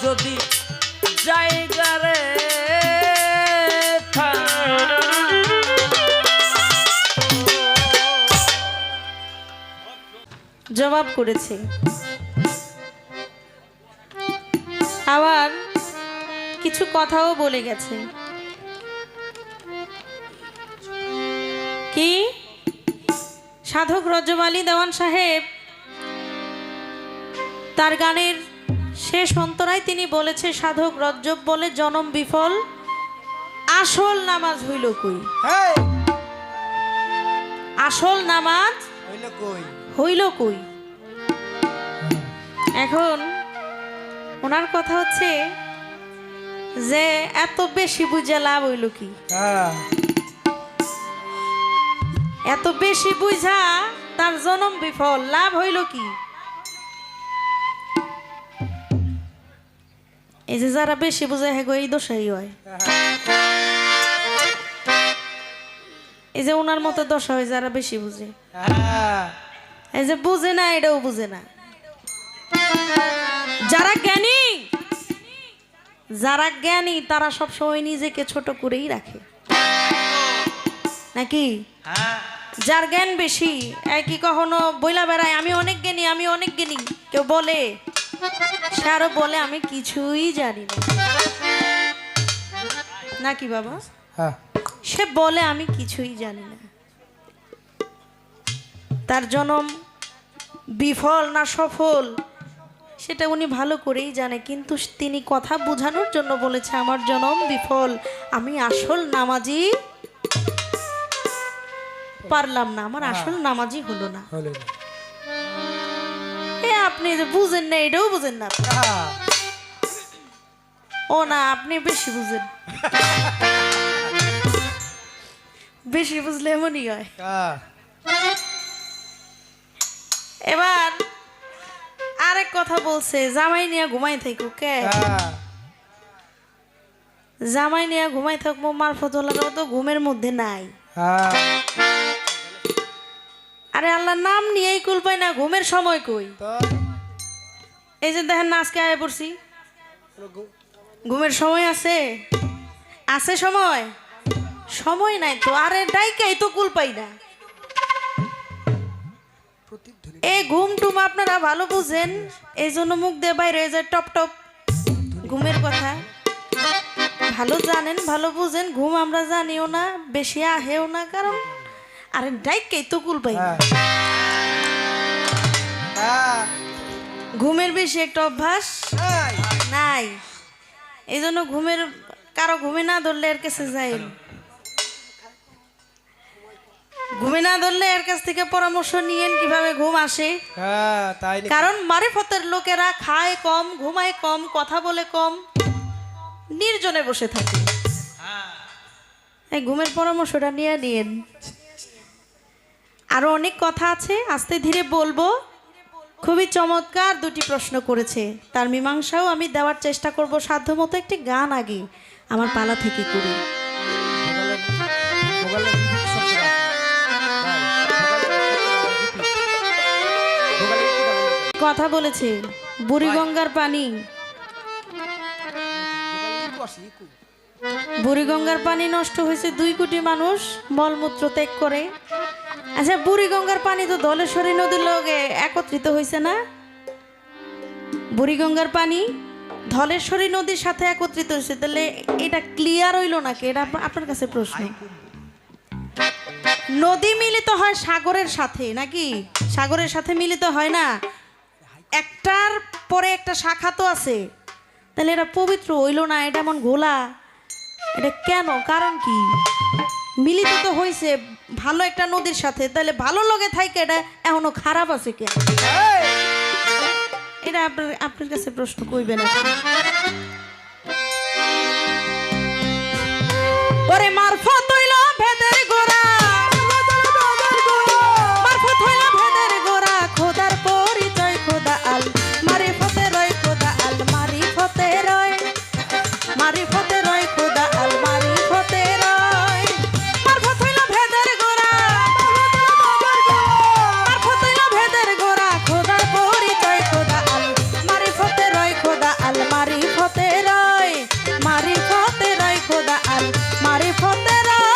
যদি জায়গা রে জবাব করেছে। আবার কিছু কথাও বলে গেছে। কি সাধক রজব আলী দেওয়ান সাহেব তার গানের শেষ অন্তরায় তিনি বলেছে, সাধক রজব বলে জনম বিফল, আসল নামাজ হইল কই। আসল নামাজ হইল কই। এখন ওনার কথা হচ্ছে যে এত বেশি বুঝা লাভ হইল কি, এত বেশি বুঝা তার জনম বিফল, লাভ হইল কি। এই যে যারা বেশি বুঝে হ্যাঁ এই দশাই হয়, এই যে ওনার মতো দশা হয় যারা বেশি বুঝে, এই যে বুঝে না এটাও বুঝে না। যারা জ্ঞানী, যারা জ্ঞানী তারা সবসময় নিজেকে ছোট করেই রাখে নাকি। যার জ্ঞান বেশি একই কখনো বইলা বেড়ায় আমি অনেক জ্ঞানী, আমি অনেক জ্ঞানী, কেউ বলে সে আরো বলে আমি কিছুই জানি না, নাকি বাবা। সে বলে আমি কিছুই জানি না। তার জনম বিফল না সফল সেটা উনি ভালো করেই জানে, কিন্তু তিনি কথা বোঝানোর জন্য বলেছে আমার জনম বিফল, আমি আসল নামাজি পারলাম না, আমার আসল নামাজি হলো না। এ আপনি যে বুঝেন না এটাও বুঝেন না। ও না, আপনি বেশি বুঝেন, বেশি বুঝলে এমনই হয়। এবার আরেক কথা বলছে, জামাই নিয়ে ঘুমাই থাকো কে, জামাই নিয়ে ঘুমাই থাকবো, মারফত হলারও তো ঘুমের মধ্যে নাই। আরে আল্লাহর নাম নিয়েই কুল পাই না, ঘুমের সময় কই। এই যে দেখেন না আজকে আয় পড়ছি, ঘুমের সময় আছে, আছে সময়, সময় নাই তো। আরে ডাইকাই তো কুল পাই না। এই ঘুম টুম আপনারা ভালো বুঝেন, এই জন্য মুখ দিয়ে বাইরে যায় টপ টপ ঘুমের কথা ভালো জানেন, ভালো বুঝেন। ঘুম আমরা জানিও না, বেশি আহেও না, কারণ আরে ডাইকাই তো কুল পাই না। ঘুমের বেশি একটা অভ্যাস নাই, এই জন্য ঘুমের কারো ঘুমে না ধরলে এর কাছে যাই, ঘুমে না ধরলে এর কাছ থেকে পরামর্শ নিয়েন কিভাবে ঘুম আসে। কারণ মারিফতের লোকেরা খায় কম, ঘুমায় কম, কথা বলে কম, নির্জনে বসে থাকে। এই ঘুমের পরামর্শটা নিয়ে নিন। আরো অনেক কথা আছে, আস্তে ধীরে বলবো। খুবই চমৎকার দুটি প্রশ্ন করেছে, তার মীমাংসাও আমি দেওয়ার চেষ্টা করব সাধ্যমতো। একটি গান আগে আমার পালা থেকে করি। কথা বলেছে বুড়িগঙ্গার পানি, বুড়িগঙ্গার পানি নষ্ট হয়েছে, 2 কোটি মানুষ মলমূত্র ত্যাগ করে। আচ্ছা, বুড়িগঙ্গার পানি তো ধলেশ্বরী নদীর লগে একত্রিত হয়েছে না? বুড়িগঙ্গার পানি ধলেশ্বরী নদীর সাথে একত্রিত হয়েছে, তাহলে এটা ক্লিয়ার হইল নাকি? এটা আপনার কাছে প্রশ্ন। নদী মিলিত হয় সাগরের সাথে নাকি? সাগরের সাথে মিলিত হয় না, একটার পরে একটা শাখা তো আছে, তাহলে এটা পবিত্র হইল না? এটা এমন ঘোলা, এটা কেন? কারণ কি? মিলিত তো হয়েছে ভালো একটা নদীর সাথে, তাহলে ভালো লগে থাকে, এটা এখনো খারাপ আছে কেন? এটা আপনার কাছে প্রশ্ন কইবেন। ওরে মারফত হইল ভেদের গোড়া, মারফত হইল ভেদের গোড়া, খোদার পরিচয় খোদা আল, মারিফতে রয় খোদা আল, মারিফতে রয়, মারিফতে রয় খোদা আল, মারিফতে রয়। মারফত হইল ভেদের গোড়া, মারফত হইল ভেদের গোড়া, খোদার পরিচয় খোদা আল, মারিফতে রয় খোদা আল, মারিফতে রয়, মারিফতে রয় খোদা আল, মারিফতে রয়।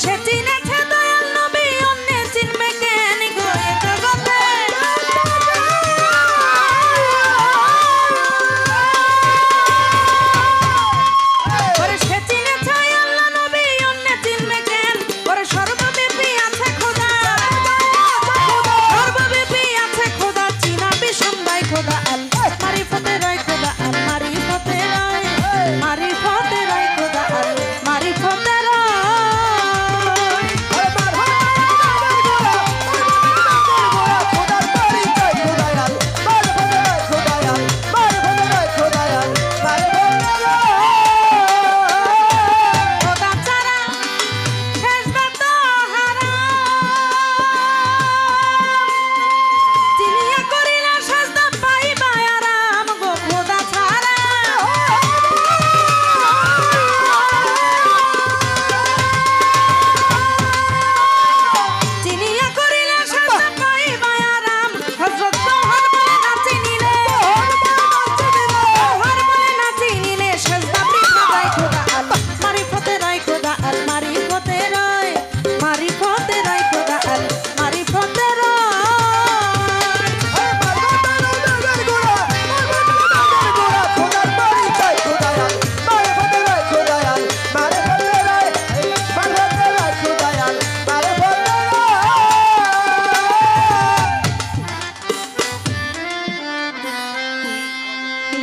সে চিনেছে দয়াল নবী অন্য চিনবে কেন গো এ জগতে ওরে সে চিনেছে আল্লাহ নবী অন্য চিনবে কেন ওরে সর্বব্যাপী আছে খোদা সর্বব্যাপী আছে খোদা চিনা বিসম্বাই খোদা আল মারিফতে রায় খোদা আল মারিফতে রায় মারিফতে রায় খোদা আল মারিফতে রায় খোদা ছাড়া শেষবার তো হারাম চিনিয়া করিলা সাজদা পাইবা আরাম গো খোদা ছাড়া চিনিয়া করিলা সাজদা পাইবা আরাম হযরত জওহর বলে না চিনিলে জওহর বলে না চিনিলে সাজদা বৃথা যায় খোদা আল মারিফতে রায় খোদা আল মারিফতে রায় মারিফতে রায় খোদা আল মারিফতে রায়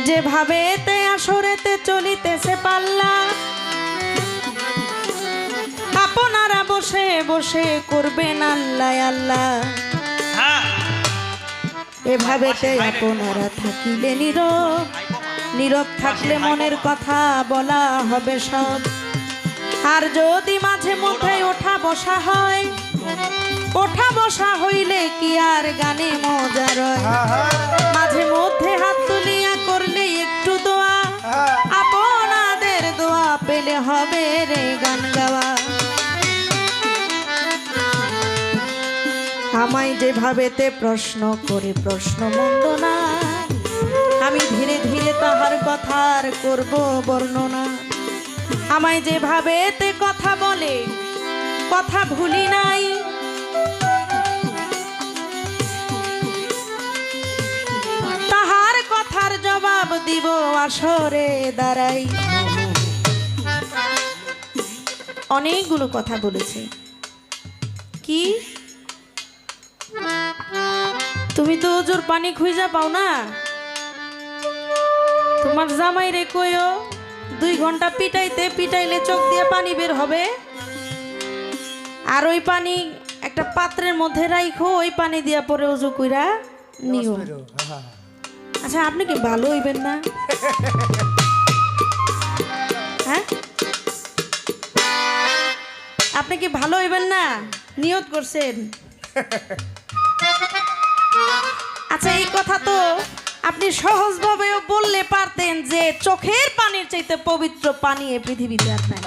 যেভাবে তে আসরেতে চলিতেছে পাল্লা আপনারা বসে বসে করবেন আল্লাহ আল্লাহ এভাবে তে আপনারা থাকিলে নীরব নীরব থাকলে মনের কথা বলা হবে সব আর যদি মাঝে মধ্যে ওঠা বসা হয় ওঠা বসা হইলে কি আর গানে মজা রয় মাঝে মধ্যে হাত তুলিয়া করলে একটু দোয়া আপনাদের দোয়া পেলে হবে রে গান গাওয়া আমায় যেভাবেতে প্রশ্ন করে প্রশ্ন মন্দ না আমি ধীরে ধীরে তাহার কথার করব বর্ণনা আমায় যেভাবেতে কথা বলে কথা ভুলি নাই তাহার কথার জবাব দিব আসরে দাঁড়াই অনেকগুলো কথা বলেছে কি তুমি তো ওজোর পানি খুঁজা পাও না তোমার জামাই রে কইও 2 ঘন্টা পিটাইতে পিটাইলে চোখ দিয়ে পানি বের হবে আর ওই পানি একটা পাত্রের মধ্যে রাখো ওই পানি দিয়া পরে ওজু কইরা নিও আচ্ছা আপনি কি ভালো হইবেন না হ্যাঁ আপনি কি ভালো হইবেন না নিয়ত করছেন আচ্ছা এই কথা তো আপনি সহজভাবেও বললে পারতেন যে চোখের পানির চাইতে পবিত্র পানি এই পৃথিবীতে আর নাই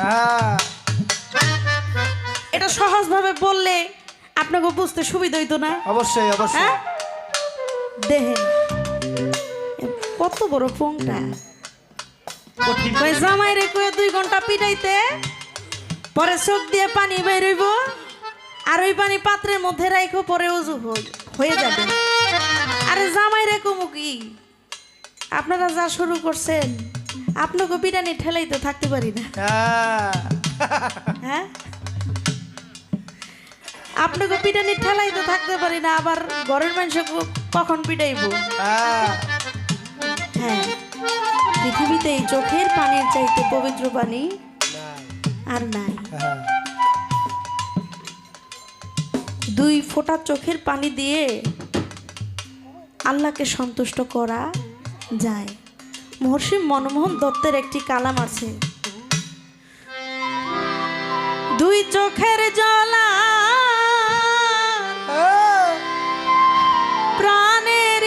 এটা সহজভাবে বললে আপনাকে বুঝতে সুবিধা হইতো না অবশ্যই অবশ্যই দেখেন কত বড় ফোনটা ওই জামাই রে কয়ে 2 ঘন্টা পিটাইতে পরে চোখ দিয়ে পানি বের হইব আর ওই পানি পাত্রের মধ্যে রাখো পরে ওযু হয়ে যাবে আরে জামাই রে কমু কি আপনারা যা শুরু করছেন আপনাকে পিটানি ঠেলাই তো থাকতে পারি না হ্যাঁ আপনাকে পিটানি ঠেলাই তো থাকতে পারি না আবার ঘরের মানুষকে কখন পিটাইবো হ্যাঁ পৃথিবীতে এই চোখের পানির চাইতে পবিত্র পানি আর নাই 2 ফোঁটা চোখের পানি দিয়ে আল্লাহকে সন্তুষ্ট করা যায় মহর্ষি মনমোহন দত্তের একটি কালাম আছে 2 চোখের জ্বালা প্রাণের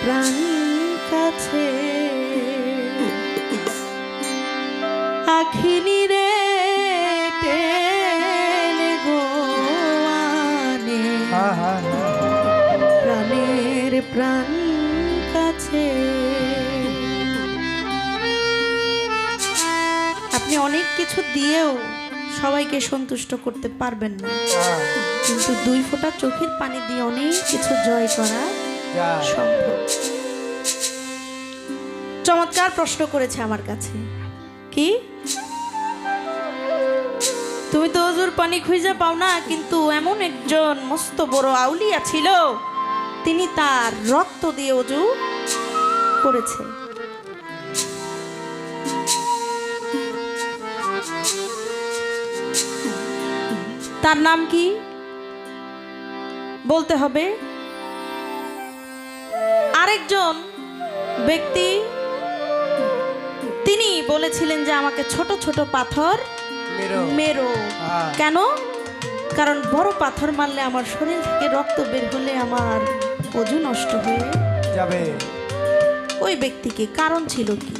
প্রাণ কাছে রাখিনি রে টেনে গোয়ানে, প্রাণের প্রাণ কাছে। আপনি অনেক কিছু দিয়েও সবাইকে সন্তুষ্ট করতে পারবেন না, কিন্তু 2 ফোঁটা চোখের পানি দিয়ে অনেক কিছু জয় করা সম্ভব। চমৎকার প্রশ্ন করেছে আমার কাছে। কি তুমি তো অজুর পানি খুঁজে পাও না, কিন্তু এমন একজন মস্ত বড় আউলিয়া ছিল, তিনি তার রক্ত দিয়ে অজু করেছে। তার নাম কি বলতে হবে। আরেকজন ব্যক্তি তিনি বলেছিলেন যে আমাকে ছোট ছোট পাথর মেরো। কেন? কারণ বড় পাথর মারলে আমার শরীর থেকে রক্ত বের হলে আমার অজু নষ্ট হয়ে যাবে। ওই ব্যক্তিকে কারণ ছিল কি?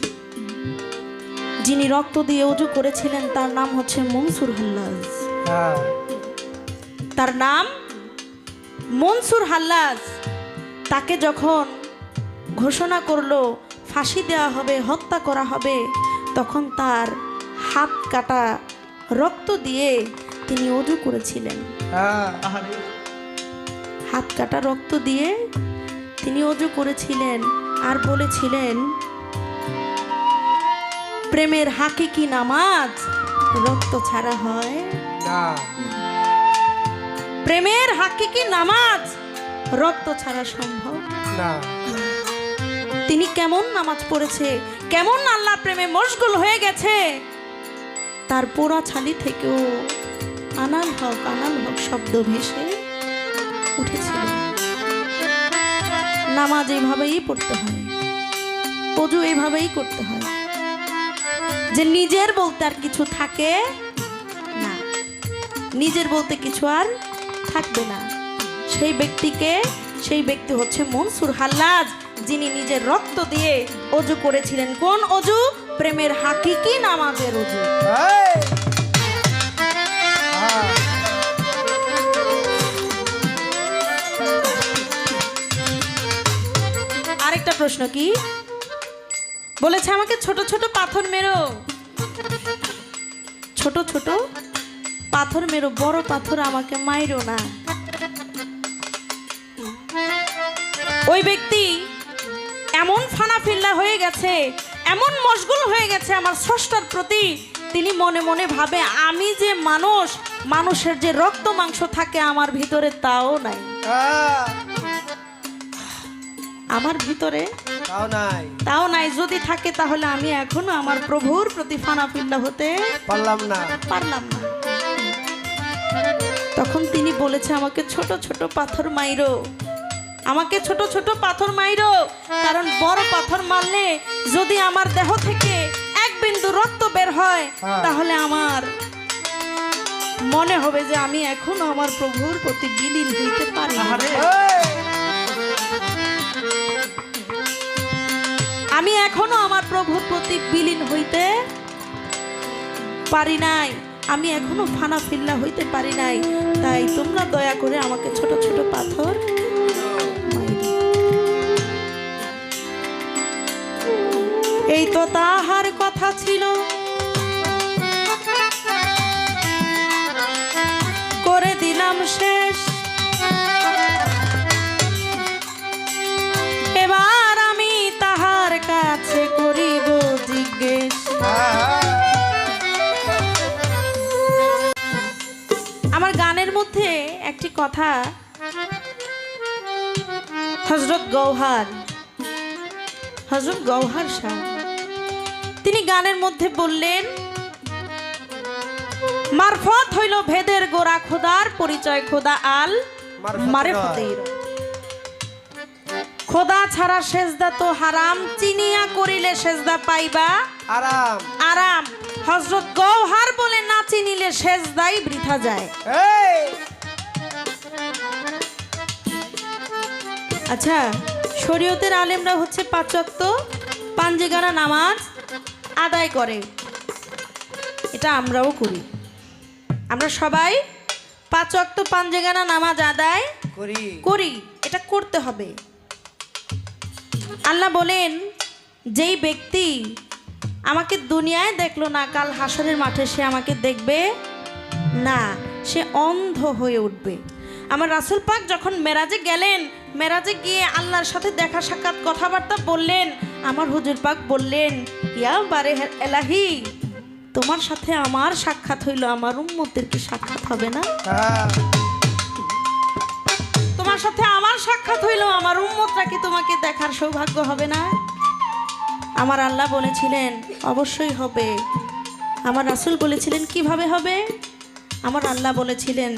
যিনি রক্ত দিয়ে অজু করেছিলেন তার নাম হচ্ছে মনসুর হাল্লাজ। তার নাম মনসুর হাল্লাজ। তাকে যখন ঘোষণা করলো ফাঁসি দেওয়া হবে, হত্যা করা হবে, তখন তার হাত কাটা রক্ত দিয়ে তিনি অজু করেছিলেন। হাত কাটা রক্ত দিয়ে তিনি অজু করেছিলেন আর বলেছিলেন, প্রেমের হাকিকি নামাজ রক্ত ছাড়া হয় না। প্রেমের হাকিকি নামাজ রক্ত ছাড়া সম্ভব না। তিনি কেমন নামাজ পড়েছে, কেমন আল্লাহ প্রেমে মশগুল হয়ে গেছে, তার পোড়া ছালি থেকেও আনাল হক শব্দ ভেসে উঠেছিল। নামাজ এইভাবেই পড়তে হয়, অজু এইভাবেই করতে হয় যে নিজের বলতে আর কিছু থাকে না, নিজের বলতে কিছু আর থাকবে না। সেই ব্যক্তি হচ্ছে মনসুর হাল্লাজ, যিনি নিজের রক্ত দিয়ে অজু করেছিলেন। কোন অজু? প্রেমের হাকিকি নামাজের অজু। আরেকটা প্রশ্ন কি বলেছে? আমাকে ছোট ছোট পাথর মেরো, ছোট ছোট পাথর মেরো, বড় পাথর আমাকে মাইরো না। ওই ব্যক্তি এমন ফানাফিল্লা হয়ে গেছে, এমন মশগুল হয়ে গেছে আমার স্রষ্টার প্রতি, তিনি মনে মনে ভাবে আমি যে মানুষের যে রক্ত মাংস থাকে আমার ভিতরে তাও নাই, আমার ভিতরে তাও নাই। যদি থাকে তাহলে আমি এখনো আমার প্রভুর প্রতি ফানাফিল্লা হতে পারলাম না। তখন তিনি বলেছে, আমাকে ছোট ছোট পাথর মাইরো, আমাকে ছোট ছোট পাথর মাইরো, কারণ বড় পাথর মারলে যদি আমার দেহ থেকে এক বিন্দু রক্ত বের হয় তাহলে আমার মনে হবে যে আমি এখনো আমার প্রভুর প্রতি বিলীন হইতে পারি। আমি এখনো আমার প্রভুর প্রতি বিলীন হইতে পারি নাই, আমি এখনো ফানাফিল্লা হইতে পারি নাই। তাই তোমরা দয়া করে আমাকে ছোট ছোট পাথর। এই তো তাহার কথা ছিল, করে দিলাম শেষ। এবার আমি তাহার কাছে করিব জিজ্ঞেস। আমার গানের মধ্যে একটি কথা হযরত গওহার শাহ তিনি গানের মধ্যে বললেন, মারফত হইল ভেদের গোড়া, খোদার পরিচয় খোদা আল মারিফতের। খোদা ছাড়া সেজদা তো হারাম, চিনিয়া করিলে সেজদা পাইবা আরাম। হযরত গওহার বলে, না চিনিলে সেজদাই বৃথা যায়। আচ্ছা, শরীয়তের আলেমরা হচ্ছে 5 ওয়াক্ত পাঞ্জেগানা নামাজ আদায় করে, এটা আমরাও করি। আমরা সবাই 5 ওয়াক্ত পাঞ্জেগানা নামাজ আদায় করি, এটা করতে হবে। আল্লাহ বলেন, যেই ব্যক্তি আমাকে দুনিয়ায় দেখলো না, কাল হাসরের মাঠে সে আমাকে দেখবে না, সে অন্ধ হয়ে উঠবে। আমার রাসূল পাক যখন মেরাজে গেলেন, মেরাজে গিয়ে আল্লাহর সাথে দেখা সাক্ষাৎ কথাবার্তা বললেন, আমার হুজুর পাক বললেন, ইয়া বারে এলাহি, তোমার সাথে আমার সাক্ষাৎ হইল, আমার উম্মতের কি সাক্ষাৎ হবে না? তোমার সাথে আমার সাক্ষাৎ হইল, আমার উম্মতরা কি তোমাকে দেখার সৌভাগ্য হবে না? আমার আল্লাহ বলেছিলেন অবশ্যই হবে। আমার রাসূল বলেছিলেন কিভাবে হবে? আমার আল্লাহ বলেছিলেন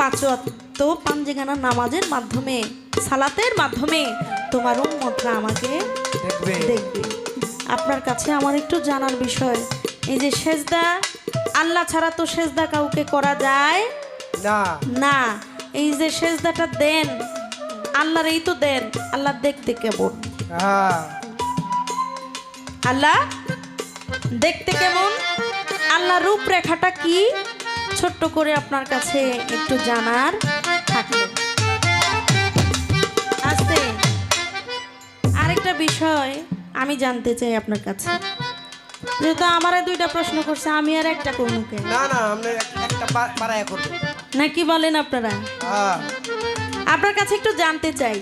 5 ওয়াক্ত পাঞ্জেগানা নামাজের মাধ্যমে, সালাতের মাধ্যমে তোমার উম্মতরা আমাকে দেখবে। আপনার কাছে আমার একটু জানার বিষয়, এই যে সেজদা, আল্লাহ ছাড়া তো সেজদা কাউকে করা যায় না। এই যে সেজদাটা দেন আল্লাহর, এই তো দেন, আল্লাহ দেখতে কেমন? আল্লাহ দেখতে কেমন? আল্লাহ রূপরেখাটা কি? ছোট্ট করে আপনার কাছে একটু জানার থাকলো। আস্তে আরেকটা বিষয় আমি জানতে চাই আপনার কাছে, যেহেতু আমারে 2টা প্রশ্ন করছে, আমি আর একটা করব কেন? না আমরা একটা পারায়া করব না, কি বলেন আপনারা? আপনার কাছে একটু জানতে চাই,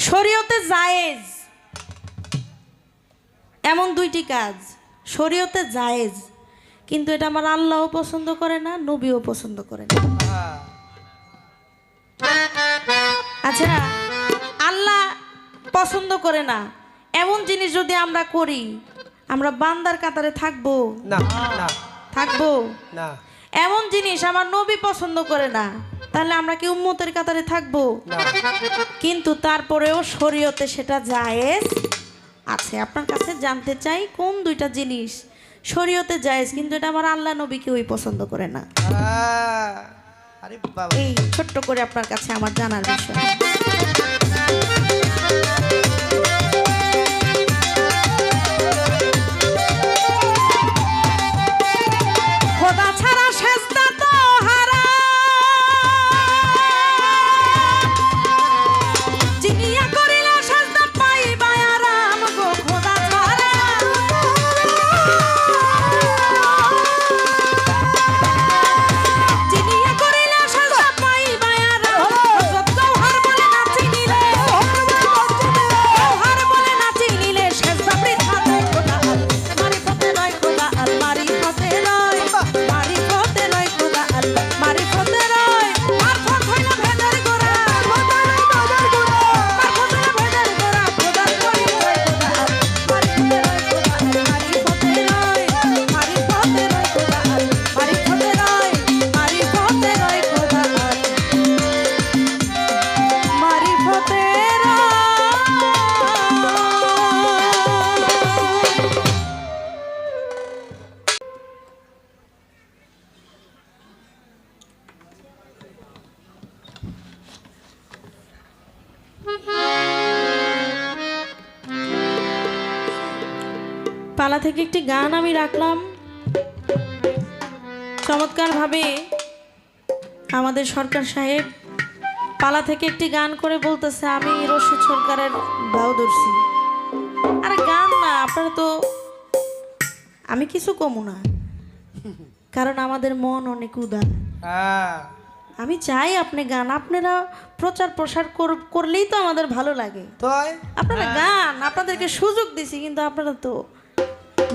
শরীয়তে জায়েজ এমন 2টি কাজ, শরীয়তে জায়েজ, কিন্তু এটা আমার আল্লাহও পছন্দ করে না, নবীও পছন্দ করে না। আচ্ছা, আল্লাহ পছন্দ করে না এমন জিনিস যদি আমরা করি, আমরা বান্দার কাতারে থাকবো না? থাকবো না। এমন জিনিস আমার নবী পছন্দ করে না, তাহলে আমরা কি উম্মতের কাতারে থাকবো? কিন্তু তারপরেও শরীয়তে সেটা জায়েজ আছে। আপনার কাছে জানতে চাই, কোন 2টা জিনিস শরীয়তে জায়েজ কিন্তু এটা আমার আল্লাহ নবী কেউই পছন্দ করে না? এই ছোট্ট করে আপনার কাছে আমার জানার বিষয়। খোদা ছাড়া সেজদা তো হারাম, জিনিয়া করিলে সেজদা পাইবা আরাম গো। খোদা ছাড়া জিনিয়া করিলে সেজদা পাইবা আরাম। হযরত গৌহর বলে না চিনিলে, গৌহর বলে না চিনিলে সেজদা বৃথা দেয় খোদা। মারিফতে নয় খোদা, আল মারিফতে নয়, মারিফতে নয় খোদা, আল মারিফতে নয়। মারফত হইল ভেদের গোড়া, মারফত হইল ভেদের গোড়া, মারফত হইল ভেদের গোড়া। খোদার পরিচয় খোদা, আল মারিফতে নয় খোদা, আল মারিফতে নয়, মারিফতে নয় খোদা, আল মারিফতে নয়, মারিফতে নয় খোদা, আল মারিফতে নয়। পালা থেকে একটি গান আমি রাখলাম, চমৎকারভাবে আমাদের সরকার সাহেব পালা থেকে একটি গান করে বলতেছে, আমি রশিদ সরকারের ভাও ধরছি। আরে গান না, আপনারা তো, আমি কিছু কমু না, কারণ আমাদের মন অনেক উদার। আমি চাই আপনি গান, আপনারা প্রচার প্রসার করলেই তো আমাদের ভালো লাগে। আপনারা গান, আপনাদেরকে সুযোগ দিছি, কিন্তু আপনারা তো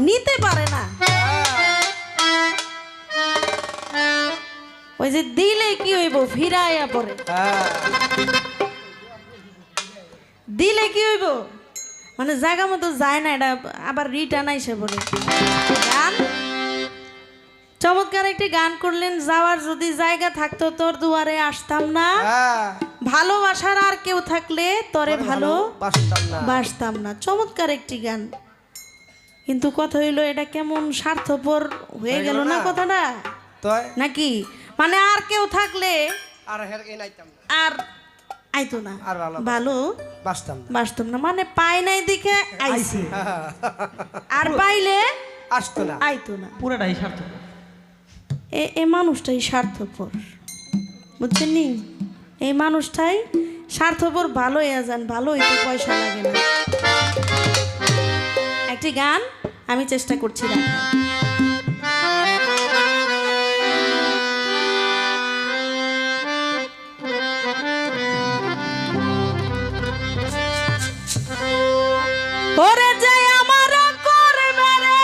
নিতে পারে না। ওই যে দিলে কি হইব, ফিরাইয়া পড়ে। দিলে কি হইব, মানে জায়গা মতো যায় না, এটা আবার রিটার্ন আইসে বলে। গান চমৎকার একটি গান করলেন, যাওয়ার যদি জায়গা থাকতো তোর দুয়ারে আসতাম না, ভালোবাসার আর কেউ থাকলে তোরে ভালো বাসতাম না। চমৎকার একটি গান, কিন্তু কথা হইলো এটা কেমন স্বার্থপর হয়ে গেল না কথাটা, নাকি? মানে আর কেউ থাকলে আর আইতো না, ভালো বাসতাম না, মানে পাই নাই দিকে আইছে, আর পাইলে আসতো না, আইতো না। পুরাটাই সার্থক। এ মানুষটাই স্বার্থপর, বুঝছেন নি? এই মানুষটাই স্বার্থপর। ভালো যান, ভালো হইতে পয়সা লাগে না। একটি গান আমি চেষ্টা করছি রাখার। ওরে যে আমার করবে রে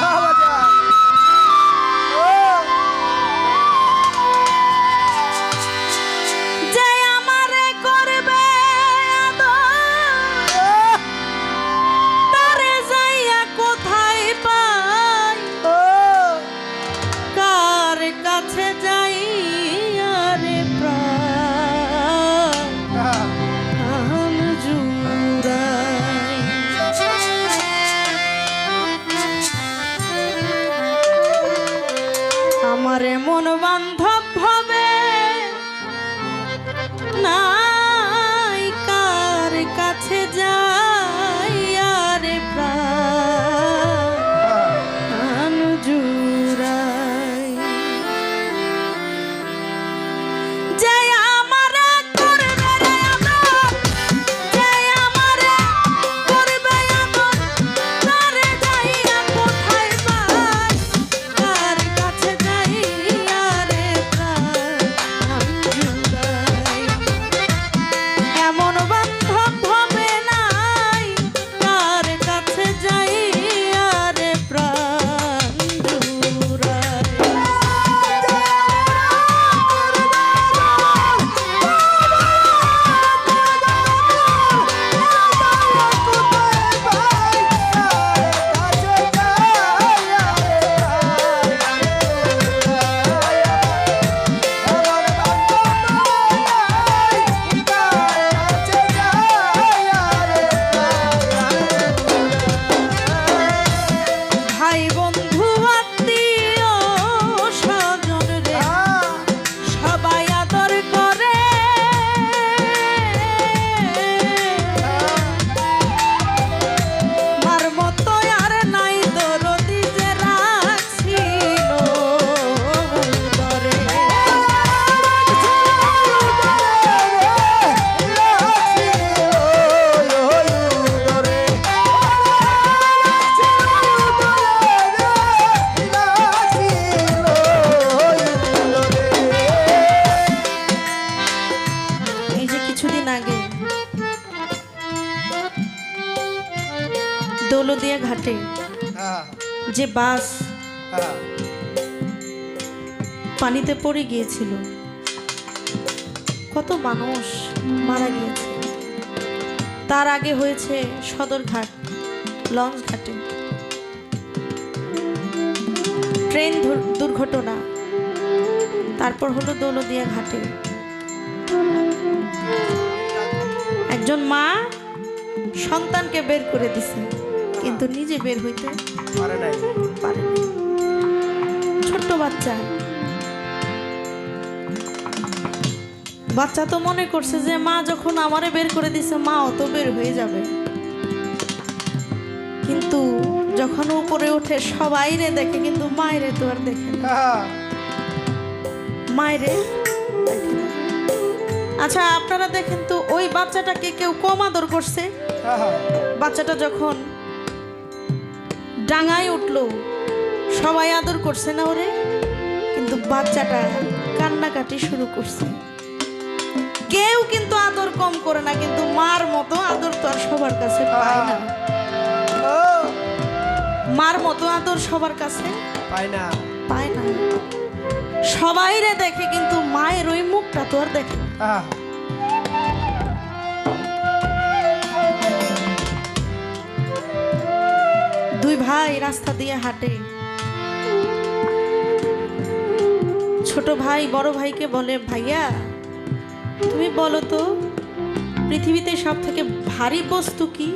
বাবা যা। ও, যে আমারে করবে আদর, তারে যাইয়া কোথায় পাই, ও, কার কাছে যাই আরে প্রাণ হ্যাঁ, কান জুড়াই। আমার মন বান্ধব ভাবে নাই, কার কাছে যাই আরে প্রাণ জুড়াই। যে আমারে করবে রে আদর, যে আমারে করবে আদর, তারে যাইয়া কোথায় পাই, কার কাছে যাইয়া রে প্রাণ জুড়াই। এমন বান্ধব হবে নাই, কার কাছে যাইয়া রে প্রাণ জুড়াই। ভাই বন্ধু আত্মীয় স্বজন রে সবাই আদর করে, মার মতো আর নাই দরদি যে রাখছিল ধরে। এই যে কিছুদিন আগে দৌলদিয়া ঘাটে যে বাস পানিতে পড়ে গিয়েছিল, কত মানুষ মারা গিয়েছে। তার আগে হয়েছে সদরঘাট লঞ্চ ঘাটে ট্রেন দুর্ঘটনা, তারপর হলো দৌলদিয়া ঘাটে। একজন মা সন্তানকে বের করে দিছে, কিন্তু নিজে বের হইতে পারে নাই। পারেনি। ছোট্ট বাচ্চা, বাচ্চা তো মনে করছে যে মা যখন আমারে বের করে দিছে মাও তো বের হয়ে যাবে, কিন্তু যখন উপরে উঠে সবাই রে দেখে, কিন্তু মায়েরে তো আর দেখে না। মায়েরে দেখে না। আচ্ছা আপনারা দেখেন তো, ওই বাচ্চাটাকে কেউ কম আদর করছে? বাচ্চাটা যখন ডাঙায় উঠলো সবাই আদর করছে না ওরে, কিন্তু বাচ্চাটা কান্নাকাটি শুরু করছে। কেউ কিন্তু আদর কম করে না, কিন্তু মার মতো আদর তো আর সবার কাছে পায় না। মার মতো আদর সবার কাছে পায় না, পায় না। সবাই রে দেখে, কিন্তু মায়ের ওই মুখটা তো আর দেখে না। দুই ভাই রাস্তা দিয়ে হাঁটে, ছোট ভাই বড় ভাইকে বলে, ভাইয়া তুমি বলো তো পৃথিবীতে সব থেকে ভারী বস্তু কি?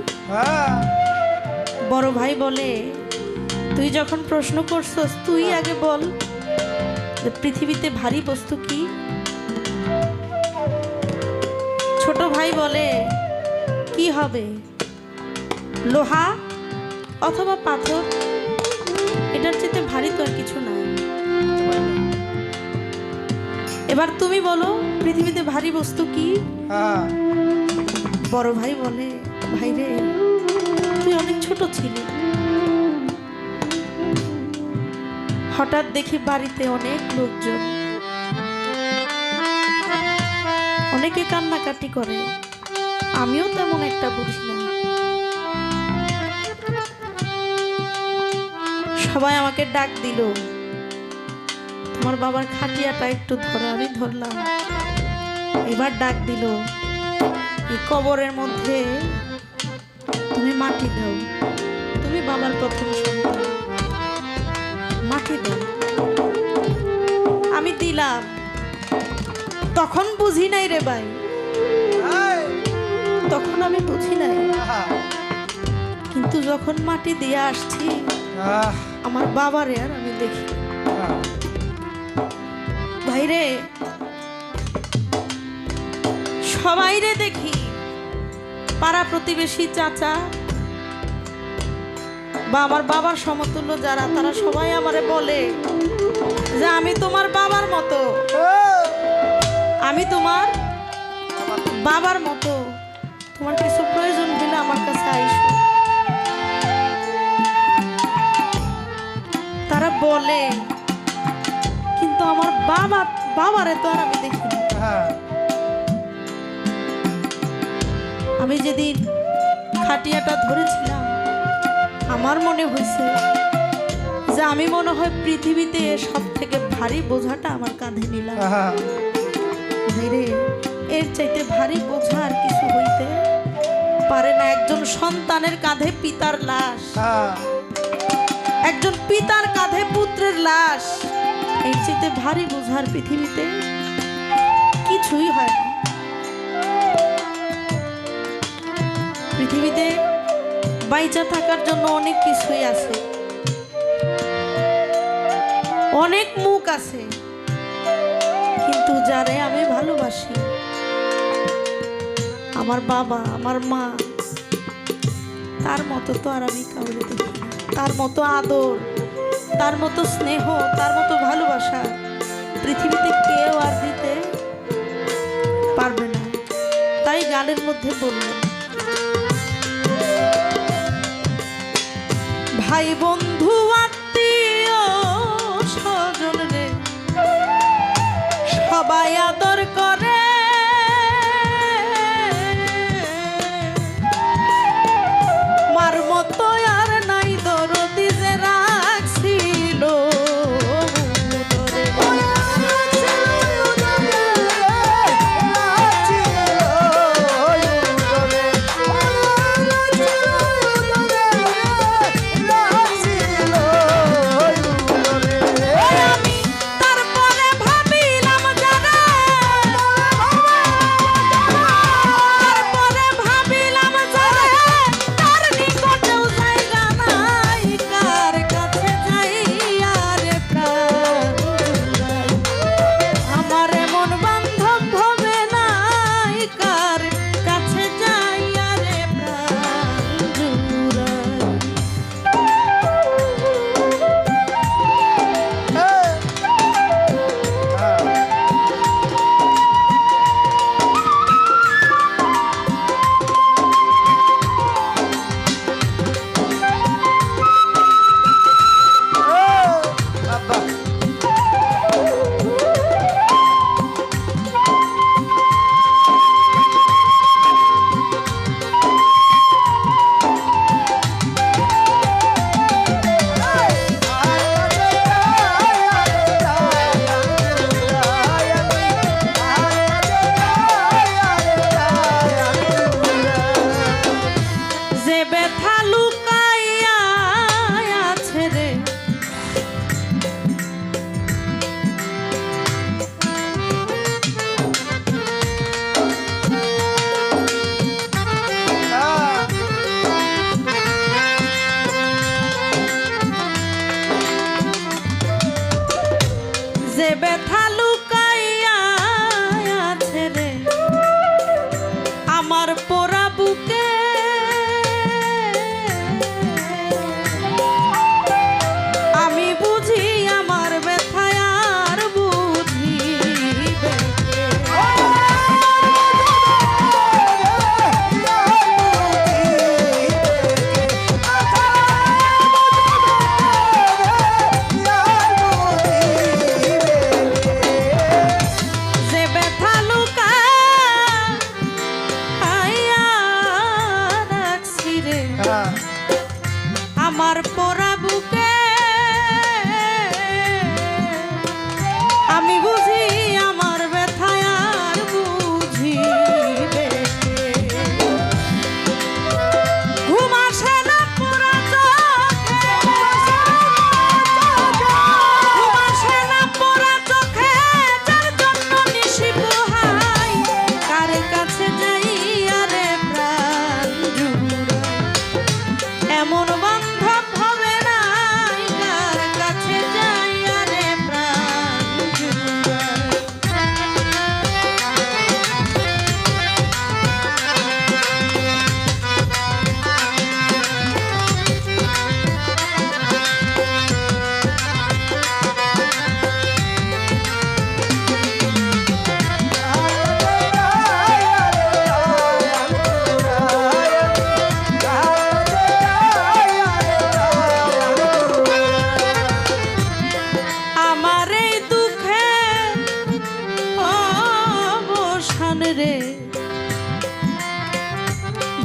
বড় ভাই বলে, তুই যখন প্রশ্ন করছস তুই আগে বল যে পৃথিবীতে ভারী বস্তু কি? ছোট ভাই বলে, কি হবে? লোহা অথবা পাথর, এটার চেয়ে ভারী তো আর কিছু নাই। এবার তুমি বলো পৃথিবীতে ভারী বস্তু কি? বড় ভাই বলে, ভাই রে তুই অনেক ছোট ছিলি, হঠাৎ দেখি বাড়িতে অনেক লোকজন, অনেকে কান্নাকাটি করে, আমিও তেমন একটা বুঝি না। সবাই আমাকে ডাক দিল, তোমার বাবার খাটিয়াটা একটু ধরো, আমি ধরলাম। এবার ডাক দিল, এই কবরের মধ্যে তুমি মাটি দাও, তুমি বাবার প্রথম সন্তান, মাটি দাও। আমি দিলাম, তখন বুঝি নাই রে ভাই, তখন আমি বুঝি নাই, কিন্তু যখন মাটি দিয়ে আসছি আমার বাবারে আর আমি দেখি ভাইরে, সবাই রে দেখি, পাড়া প্রতিবেশী, চাচা বা আমার বাবার সমতুল্য যারা, তারা সবাই আমারে বলে যে আমি তোমার বাবার মতো, আমি তোমার বাবার মতো, তোমার কিছু প্রয়োজন হলে আমার কাছে আইসো। তারা বলে, কিন্তু আমার বাবারে তো আর আমি দেখি না। আমি যেদিন খাটিয়াটা ধরেছিলাম আমার মনে হয়েছে যে আমি মনে হয় পৃথিবীতে সব থেকে ভারী বোঝাটা আমার কাঁধে নিলাম। ভাইরে, এর চাইতে ভারী বোঝা আর কিছু হইতে পারে না। একজন সন্তানের কাঁধে পিতার লাশ, একজন পিতার কাঁধে পুত্রের লাশ, এর চাইতে ভারী বোঝার পৃথিবীতে কিছুই হয় না। পৃথিবীতে বাইচা থাকার জন্য অনেক কিছুই আছে, অনেক মুখ আছে, কিন্তু যারে আমি ভালোবাসি, আমার বাবা, আমার মা, তার মতো তো আর আমি কাউকে দেখি না। তার মতো আদর, তার মতো স্নেহ, তার মতো ভালোবাসা পৃথিবীতে কেউ আর দিতে পারবে না। তাই গানের মধ্যে বললেন, ভাই বন্ধু আত্মীয় স্বজন রে সবাই আদর করে, মার মতো আর নাই দরদি যে রাখছিল ছিল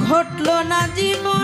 ঘটলো না জীবন